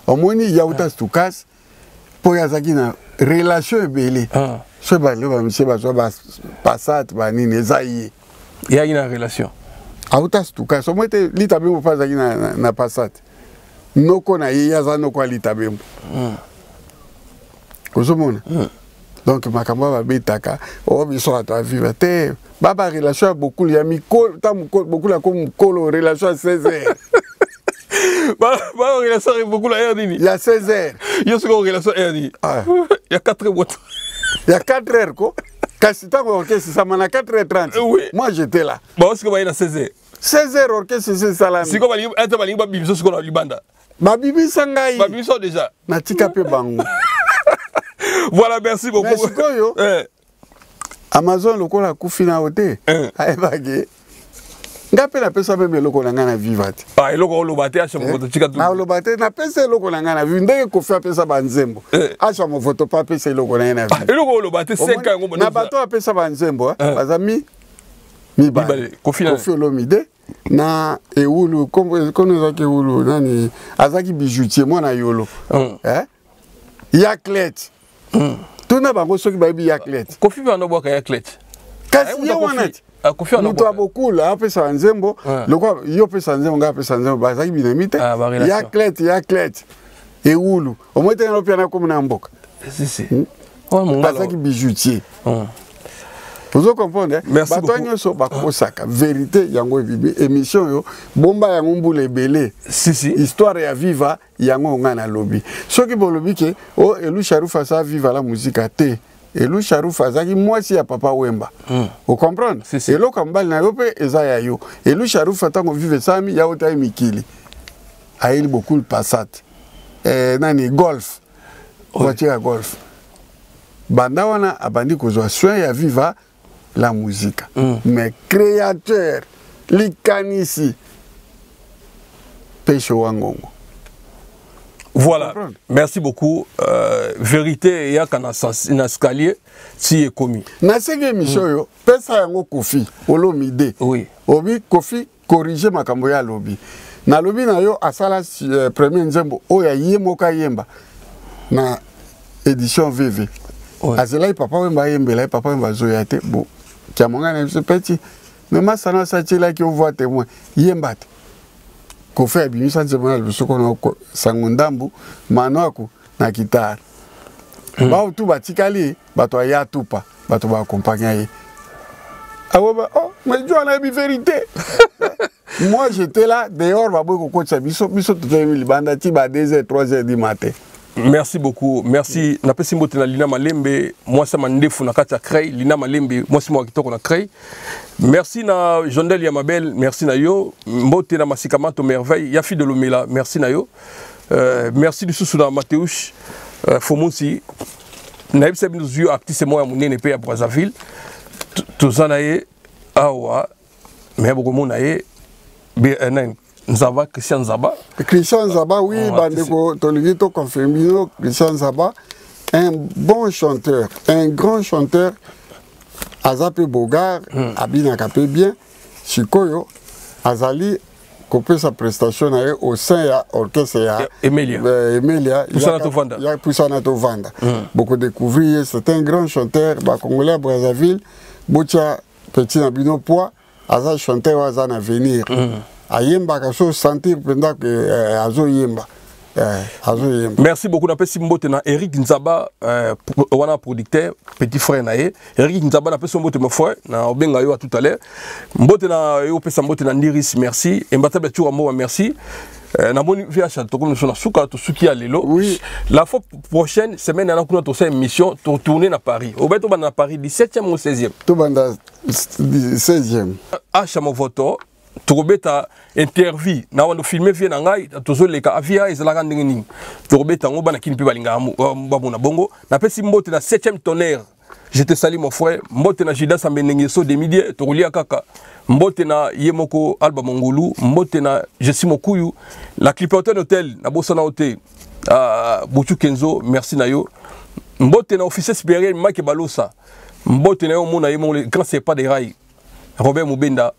Speaker 1: omoni yauta stukas po yazaki na relation ebele. So ba le ba monsieur ba so ba passat ba nini ezayi.
Speaker 2: Ya ina relation.
Speaker 1: Auta stukas o moite litabembo pa zaki na passat. Noko na ye yaza noko litabembo. Donc makambo ba betaka o biso ata vivre te baba relation beaucoup ya mikolo ta beaucoup la comme kolo relation 16 heures.
Speaker 2: Ba relation beaucoup la heure dini.
Speaker 1: Il y a 16 heures.
Speaker 2: Yo ce relation heure dini. Il y a 4 heures.
Speaker 1: Il y a 4 heures quoi. Kasita ko orchestre ça mana 4h30.
Speaker 2: Oui.
Speaker 1: Moi j'étais là.
Speaker 2: Ba est-ce que ba ina 16 heures.
Speaker 1: 16 heures orchestre c'est salami.
Speaker 2: Si ko ba li ba bibi so ko la libanda.
Speaker 1: Ba bibi sangai.
Speaker 2: Ba bibi so déjà.
Speaker 1: Na tika pe bango.
Speaker 2: Voilà, merci beaucoup.
Speaker 1: Merci beaucoup. Amazon lokola kufina ote. Aebage. Ngape na pesa bebe lokola ngana vivate.
Speaker 2: Eloko lobate acha mo photo tika tu.
Speaker 1: Na lobate na pesa lokola ngana vivi ndenge kofi pesa banzembo. Acha mo photo pa pesa lokola ngana vivi.
Speaker 2: Eloko lobate 5 ans ngo
Speaker 1: na bato pesa banzembo bazami mi
Speaker 2: kofi
Speaker 1: olomide na eulu kono zaki eulu nani azaki bijoutier mwana yolo. Yaklet. Tuna bango soki babi yaklet.
Speaker 2: Kofi bano boka yaklet.
Speaker 1: Kasi ye wanati.
Speaker 2: Kofi ono
Speaker 1: boka. Muto abokula apesa nzembo, lokwa yo pesa nzembo nga pesa nzembo bazaki binamite. Yaklet. Eulu. Omote no pia na komuna mboka.
Speaker 2: Si.
Speaker 1: Bazaki bijoutier. Vous comprenez?
Speaker 2: Merci beaucoup.
Speaker 1: Bato nyoso bakosaka vérité yango ebibi émission yo bomba yango mbule belé.
Speaker 2: Si.
Speaker 1: Histoire ya viva yango ngana lobby. Soki bolobi ke o Elou Charoufa sa viva la musique te. Elou Charoufa zaki mwasi ya papa Wemba. Vous comprenez?
Speaker 2: Si.
Speaker 1: Elo kambali na yo pe ezaya yo. Elou Charoufa tango vive sami ya ota mikili. Aili beaucoup le passat. Nani golf. Voiture à golf. Banda wana abandi kozwa soin ya viva la musique. Mais créateur, likanisi, Pécho Wangongo.
Speaker 2: Voilà, merci beaucoup. Vérité, il y a un escalier, si est commis.
Speaker 1: Na sege émission yo, pesa yango Kofi, olomide.
Speaker 2: Oui.
Speaker 1: Obi Kofi corriger makambo ya lobby. Na lobby na yo asala premier nzembo oya yemoka yemba na édition VV. Azela papa Wemba yembela papa Wemba zoyate bo. Kiamonga na ce petit. Mais ma sana sa tela ki on voit témoin yembate. Ko fait bimisa nzemona lusoko na sangundambu manoko na guitare. Ba tu batikali bato ya tupa bato ba accompagner. Awoba oh mais Dieu a la vérité. Moi j'étais là dehors ba boy ko kocha biso tout libanda ti ba 2h 3h du matin.
Speaker 2: Merci beaucoup. Merci. Na pesi mbote na Lina Malembe, moi ça mandefu na kata Crey, Lina Malembe, moi c'est moi kitoko na Crey. Merci na Jondel Yamabel, merci na yo. Mbote na Masikamato merveille, Yafi de Lomela, merci na yo. Merci du sous na Mateush Fomonsi. Na yebisa bino zuyo artiste moi ya munene pe ya Brazzaville. Tozana ye awa mais beaucoup mona ye BNN. Nzaba, Christian Nzaba.
Speaker 1: Christian Nzaba, oui, Bandeko Tolivito confirmino, Christian Nzaba, un bon chanteur, un grand chanteur, Azape Bogar, Abina Kapé bien, Chikoyo, Azali, couper sa prestation au sein ya orchestre ya Emilia ya Poussana Tovanda. Beaucoup découvrir, c'est un grand chanteur congolais à Brazzaville. Bocha petit Nabino Poa, aza chanteur aza na venir. Ayemba kaso sentir pendant que azo yemba.
Speaker 2: Merci beaucoup. On Mbote na Eric Nzaba, wana producteur, petit frère nae. Eric Nzaba na pesi Mbote mon frère, na obenga yo tout à l'heure. Mbote na yo pesa Mbote na Ndiris, merci. Mbata betu amo merci. Na boni via chateau comme nous na suka to suki ya lelo.
Speaker 1: Oui.
Speaker 2: La fois prochaine semaine na kuna to sa émission to tourner na Paris. Obeto ba na Paris 17e ou 16e.
Speaker 1: To banda 16e.
Speaker 2: Acha mo voto. Turobeta interview na wando filmer vie na ngai tozo leka avia ezalaka ndenge nini turobeta ngo bana kini pe balinga babona bongo na pesi Mbote na 7e tonnerre. Je te salue mon frère Mbote na Judas Ambenenge so de midi torulia kaka Mbote na Yemoko Alba Mongolu Mbote na Jessi Mokuyu la Clipperton Hotel na Bosana Hotel Bouchou Kenzo merci na yo Mbote na officier supérieur Mike Balosa Mbote na yo mona yemo le grand c'est pas des rails Robert Mubenda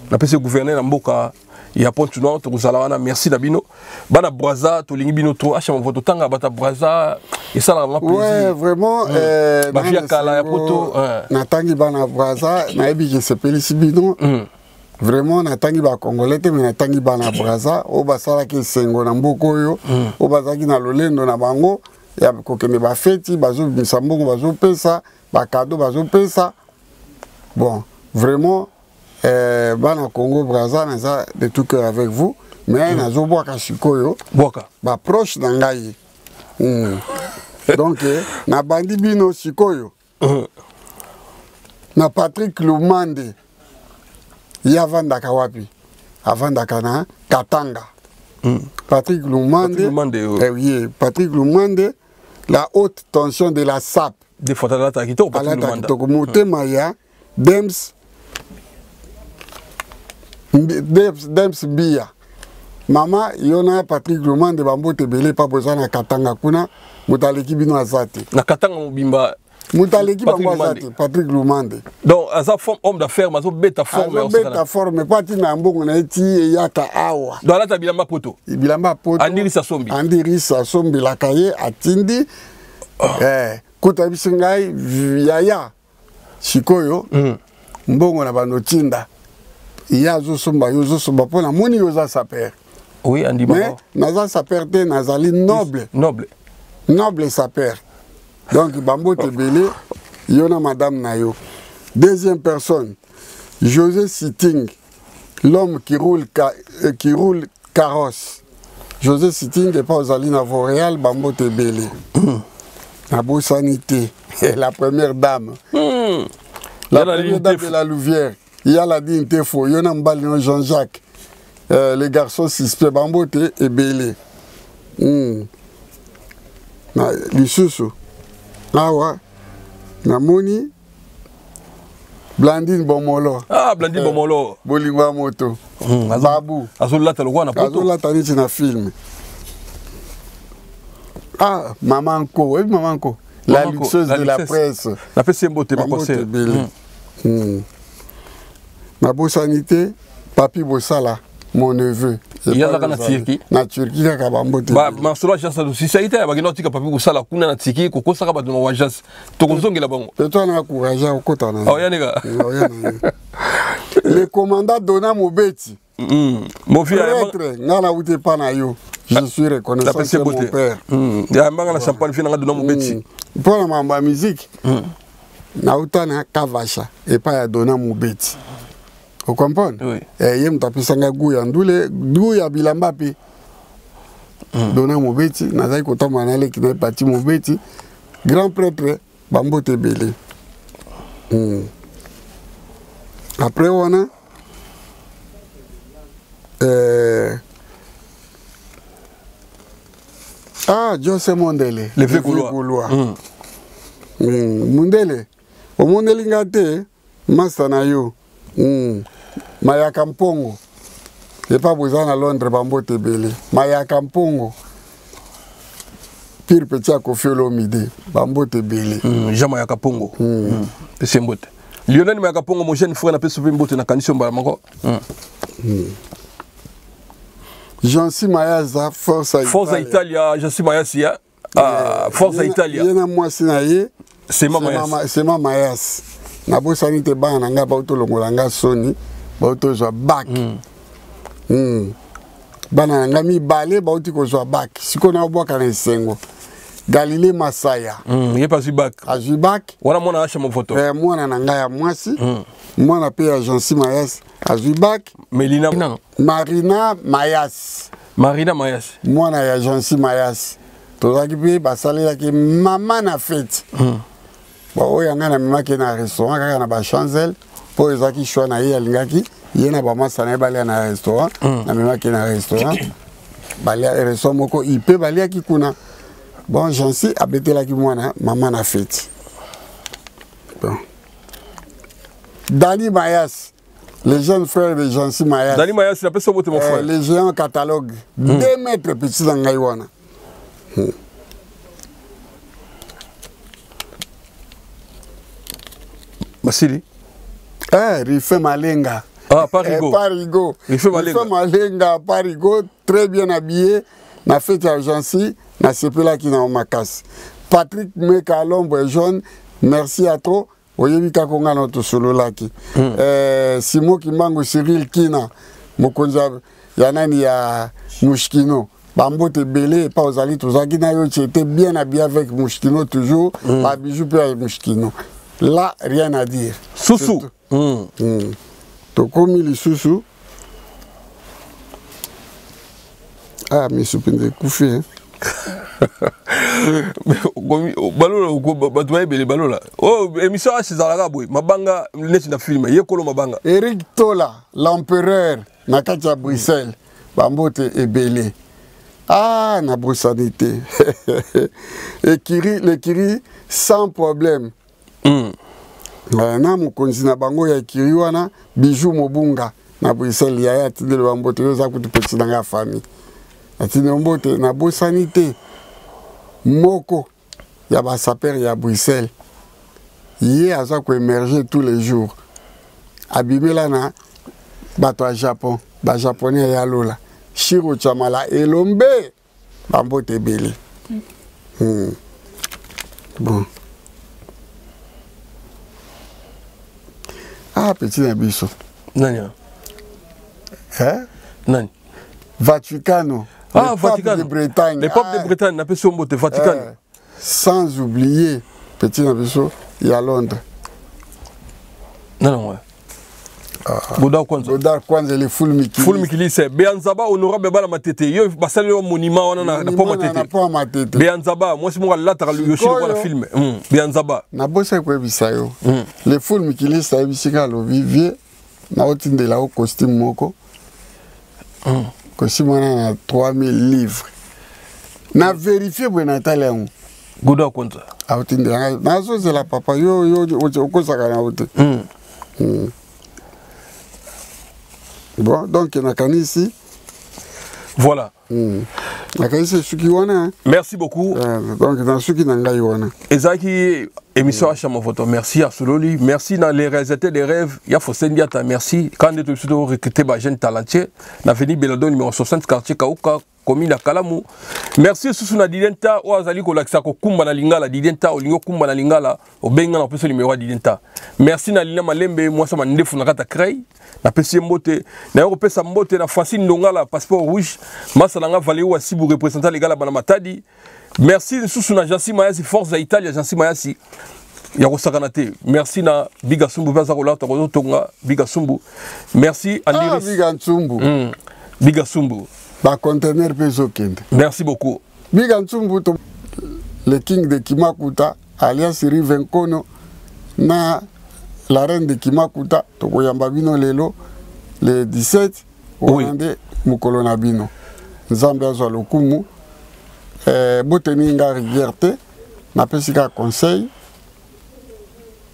Speaker 2: na pese gouverneur na mboka ya Pont-Noir to kozala merci Nabino bana Braza to lingi bino to acha voto tanga bata Braza et ça la plaisir.
Speaker 1: Ouais vraiment
Speaker 2: ba via kala ya poto
Speaker 1: na tangi bana Braza na ebi ke sepeli sibino vraiment na tangi ba congolais te mais na tangi bana Braza o basala ke sengo na mboko yo o bazaki na lolendo na bango ya kokene ba feti bazo bisambongo bazo pesa ba cadeau bazo pesa bon vraiment bana Congo Brazza naza de tout cœur avec vous mais nazo boaka sikoyo
Speaker 2: boaka
Speaker 1: ba proche na ngai donc na bandi bino sikoyo na Patrick Lumande yavandaka wapi avandaka na Katanga Patrick Lumande oui Patrick Lumande la haute tension de la SAP
Speaker 2: des fois la takito Patrick Lumande
Speaker 1: to motema ya Dems Bia mama yona Patrick Lumande Bambote belé pas besoin na Katanga kuna mutaleki bino azate
Speaker 2: na Katanga mobimba
Speaker 1: mutaleki bango azate Patrick Lumande
Speaker 2: donc asa forme homme d'affaires mazo beta
Speaker 1: forme pas tina mbongo na eti yaka awa
Speaker 2: dans la bilamba poto Andirisa Sombi
Speaker 1: la kaye atindi kota bisingai yaya sikoyo mbongo na banotinda Yazo somba pona moni yoza saper.
Speaker 2: Oui, Andi Baba.
Speaker 1: Mais naza saper te nazali noble saper. Donc Bambo Tebele yona madame nayo. Deuxième personne, José Sitting, l'homme qui roule carrosse. José Sitting est pas aux Alines à Voreal, Bambo Tebele. La beau sanité, la première dame. La première dame de la Louvière. Il y a la dignité faux, il y a un Jean-Jacques, les garçons suspects, Bambote et Belé. Lisusu. Ah ouais. Namoni. Blandine Bomolo.
Speaker 2: Ah, Blandine Bomolo.
Speaker 1: Bolingwa Moto. Babu.
Speaker 2: Azolata le wana poto.
Speaker 1: Azolata ni na film. Ah, Mamanko. Oui, Mamanko. La luxeuse de la presse.
Speaker 2: La fait Mbote ma conseil.
Speaker 1: Ma beau sanité, Papi Bossala, mon neveu.
Speaker 2: Il y a la Turquie.
Speaker 1: Na Turquie, kaka Bambote.
Speaker 2: Bah, ma solo agence de société, il y a tika Papi Bossala, kuna na Turquie, koko saka ba de mon agence. To kozongi la bango.
Speaker 1: Et toi na courage au kota na.
Speaker 2: Oh ya nega.
Speaker 1: Le commandant Dona Mobeti.
Speaker 2: Mon fils
Speaker 1: prêtre, ngala ute pa na yo. Je suis reconnaissant de mon père.
Speaker 2: Ya mbanga la champagne fina Dona Mobeti.
Speaker 1: Pour la mamba musique. Na utana Kavasha et pas ya Dona Mobeti. Vous comprenez?
Speaker 2: Oui.
Speaker 1: Et il y a Gouya Ndouya Bilambapi. Dona Mobeti, Nazai Kota Manale qui n'est pas Mobeti. Grand prêtre, Bambo Tebele. Après, on a. José Mondele.
Speaker 2: Le vieux Gaulois.
Speaker 1: Mondele. Au Mondele Ngate, Mastanayo. Mayaka Mpongo. Il n'y a pas besoin à Londres, Bambo Tebele. Mayaka Mpongo. Pire petit à Kofi Olomide. Bambo Tebele.
Speaker 2: Jean Mayaka Mpongo. C'est Mbote. Lionel Mayaka Mpongo, mon jeune frère, n'a pas sauvé Mbote na Kanisho Mbalamako.
Speaker 1: Jansi Mayasa, Forza
Speaker 2: Italia, Jansi Mayasi, Forza Italia.
Speaker 1: Yena mwasi na ye,
Speaker 2: Sema
Speaker 1: Mayas. Na bosani te bana nga bauto longolanga soni, bauto zwa bac. Bana nga mi balé bauti ko zwa bac. Siko na obwaka na esengo. Galilée Masaya.
Speaker 2: Il est pas du bac.
Speaker 1: A du bac.
Speaker 2: Voilà mon acheté mon photo.
Speaker 1: Moi na nga ya mwasi. Moi na pe Jansi Mayas. A du bac.
Speaker 2: Melina.
Speaker 1: Marina Mayas.
Speaker 2: Marina Mayas.
Speaker 1: Moi na ya Jansi Mayas. Tozaki pe basali la ki maman na fête. Bon oya nga na mimaki na restaurant kaka na ba Chanzel. Po ezaki choix na ye alingaki. Ye na ba masa na bali na restaurant. Na mimaki na restaurant. Bali restaurant moko ipe bali ki kuna. Bon, Jansi a bêté là qui mwana, maman a fait. Bon. Dani Mayas, le jeune frère de Jansi Mayas.
Speaker 2: Dani Mayas, il a fait son mot mon frère.
Speaker 1: Les géants catalogue. 2 mètres petits dans Gaïwana.
Speaker 2: Basili.
Speaker 1: Rife Malenga.
Speaker 2: Ah, Parigo.
Speaker 1: Parigo.
Speaker 2: Rife
Speaker 1: Malenga, Parigo, très bien habillé. Na fête à Jansi. Na sepela qui na omakas. Patrick Meka l'ombre jaune, merci à toi. Oyebi kakonga notre solo laki. Simo Kimbango Cyril Kina, mokonza yanani ya Mushkino. Bambote belé pas aux alliés tous na yo était bien habillé avec Mushkino toujours, pas bijou peu avec Mushkino. Là rien à dire.
Speaker 2: Soussou.
Speaker 1: To komi li Soussou. Ah mais supende koufi hein.
Speaker 2: Balola. Oh, émission chez Zalagaboui, Mabanga, n'est un film, Yekolo Mabanga.
Speaker 1: Eric Tola, l'empereur, Nakacha Bruxelles, Bambote et Belé. Ah, na brosanité. Le Kiri, sans problème. Na mukonzi na bango ya Kiri wana, bijou mobunga, na Bruxelles, yaya tide le Bambote, yoza kuti petit dans la famille. Atine Bambote, na brosanité. Moko, ya ba saper ya Bruxelles. Yé a ça émerger tous les jours. Abimé là na bato à Japon, ba japonais ya lola. Shiro Chamala Elombe, Bambote Belé. Bon. Ah, petit Nabiso.
Speaker 2: Nani.
Speaker 1: Hein?
Speaker 2: Nani.
Speaker 1: Vaticano.
Speaker 2: Ah,
Speaker 1: le pape de Bretagne.
Speaker 2: Le pape de Bretagne n'a pas son mot de Vatican.
Speaker 1: Sans oublier, petit Nabiso, il y a Londres.
Speaker 2: Non, ouais. Godard Kwanza.
Speaker 1: Godard Kwanza, les full Mikili.
Speaker 2: Full Mikili, c'est Beanzaba, honorable Bala Matete. Yo, basali au monument, on a pas Matete. Beanzaba, moi c'est moi là, t'as le yoshi pour le film. Beanzaba.
Speaker 1: Na bossa quoi bisayo. Les full Mikili, ça bisika lo vivier. Na otinde la au costume moko. Costume on a 3000 livres. Na vérifié pour Natalia.
Speaker 2: Godard Kwanza.
Speaker 1: A otinde na so c'est la papa yo oko sakana ote. Bon, donc il y a un ici.
Speaker 2: Voilà. Merci beaucoup.
Speaker 1: Donc dans ce qui n'a
Speaker 2: Ezaki émission à mon photo. Merci à Sololi. Merci dans les réalisateurs des rêves. Il y a Fosendiata. Merci. Quand on a recruté des jeunes talentueux, on a fini Belado numéro 60 quartier Kauka. Commune à Kalamu. Merci Susuna Didenta, Oazali Kolaksa Kumba na Lingala, Didenta, Olingo Kumba na Lingala, Obenga na peso numéro Didenta. Merci na Lina Malembe, moi ça m'a ndefu na kata krei, na pesi mbote, na Europe sa mbote na Francine Ndongala, passeport rouge, Masalanga Valéo Asibu représentant légal à Banamatadi. Merci Susuna Jansi Mayasi, Forza Italia, Jansi Mayasi. Yarosakanate. Merci na Bigasumbu Bazarola, Tonga, Bigasumbu. Merci Andiris.
Speaker 1: Bigasumbu.
Speaker 2: Bigasumbu.
Speaker 1: Ba conteneur peso kende.
Speaker 2: Merci beaucoup.
Speaker 1: Bigantsumbu to le king de Kimakuta alias Rivenkono na la reine de Kimakuta to koyamba bino lelo le 17 Olande mukolo na bino. Nzambe azwa lokumu boteni nga rivière na pesika conseil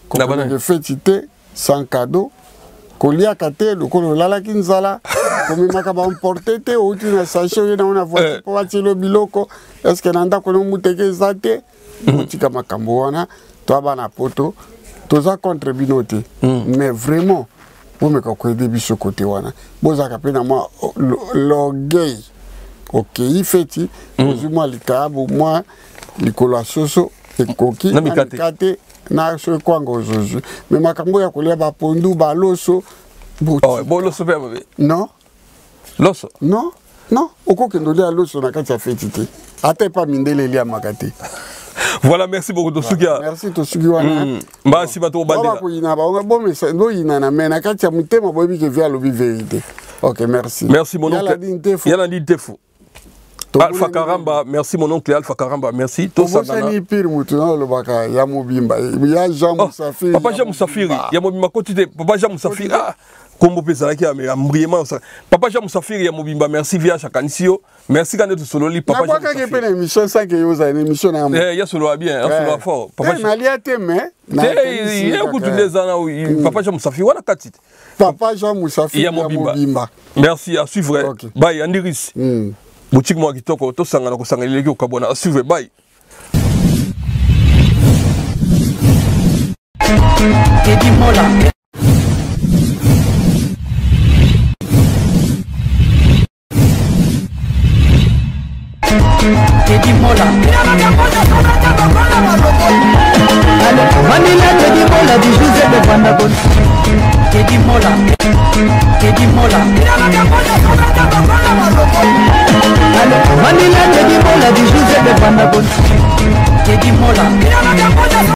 Speaker 1: ko de fêtité sans cadeau kolia kate lokolo lala kinzala comme maka ba emporter te ou tu na sachet na voiture pour atilo biloko est-ce que nanda ko no muteke zate mutika makambo wana to bana poto toza contre binote mais vraiment vous me ko aider biso côté wana bozaka pena moi l'orgueil ok ifeti ozuma likabo moi likolo soso ekoki
Speaker 2: na mikate
Speaker 1: na so kwanga ozozu mais makambo ya kolia ba pondu ba loso
Speaker 2: bo loso pe mabe
Speaker 1: non
Speaker 2: loso
Speaker 1: non okoki ndolia loso na kati ya feti te ata pa mindele lia makate.
Speaker 2: Voilà, merci beaucoup Tosukia.
Speaker 1: Merci Tosukia.
Speaker 2: Bah si bato bandela.
Speaker 1: Bon mais ça do ina na mena kati ya mutema bobi ke via lobi vérité. OK, merci.
Speaker 2: Merci mon oncle. Yala ndi tefu. Alpha Karamba, merci mon oncle Alpha Karamba, merci.
Speaker 1: To sana ni pire mutu na lo baka ya mobimba. Ya Jean Moussafiri.
Speaker 2: Papa Jean Moussafiri, ya mobimba kotite Papa Jean Moussafiri. Kombo pesa ki ambriement Papa Jean Moussafiri ya mobimba, merci via Chakanisio. Merci quand tu solo li Papa Jean Moussafiri.
Speaker 1: Na kwa ke émission ça que yoza une émission na.
Speaker 2: Ya solo bien, solo fort.
Speaker 1: Papa Jean Maliate mais
Speaker 2: il écoute les ans Papa Jean Moussafiri wana katite.
Speaker 1: Papa Jean Moussafiri ya mobimba.
Speaker 2: Merci à suivre. Bye Andiris. Boutique moi kitoko to sangana ko sangana leki okabona à suivre. Bye.
Speaker 5: Teddy Mola. Teddy Mola. Vanilla Teddy Mola du José de Vandagon. Teddy Mola. Teddy Mola. Vanilla Teddy Mola du José de Vandagon. Teddy Mola.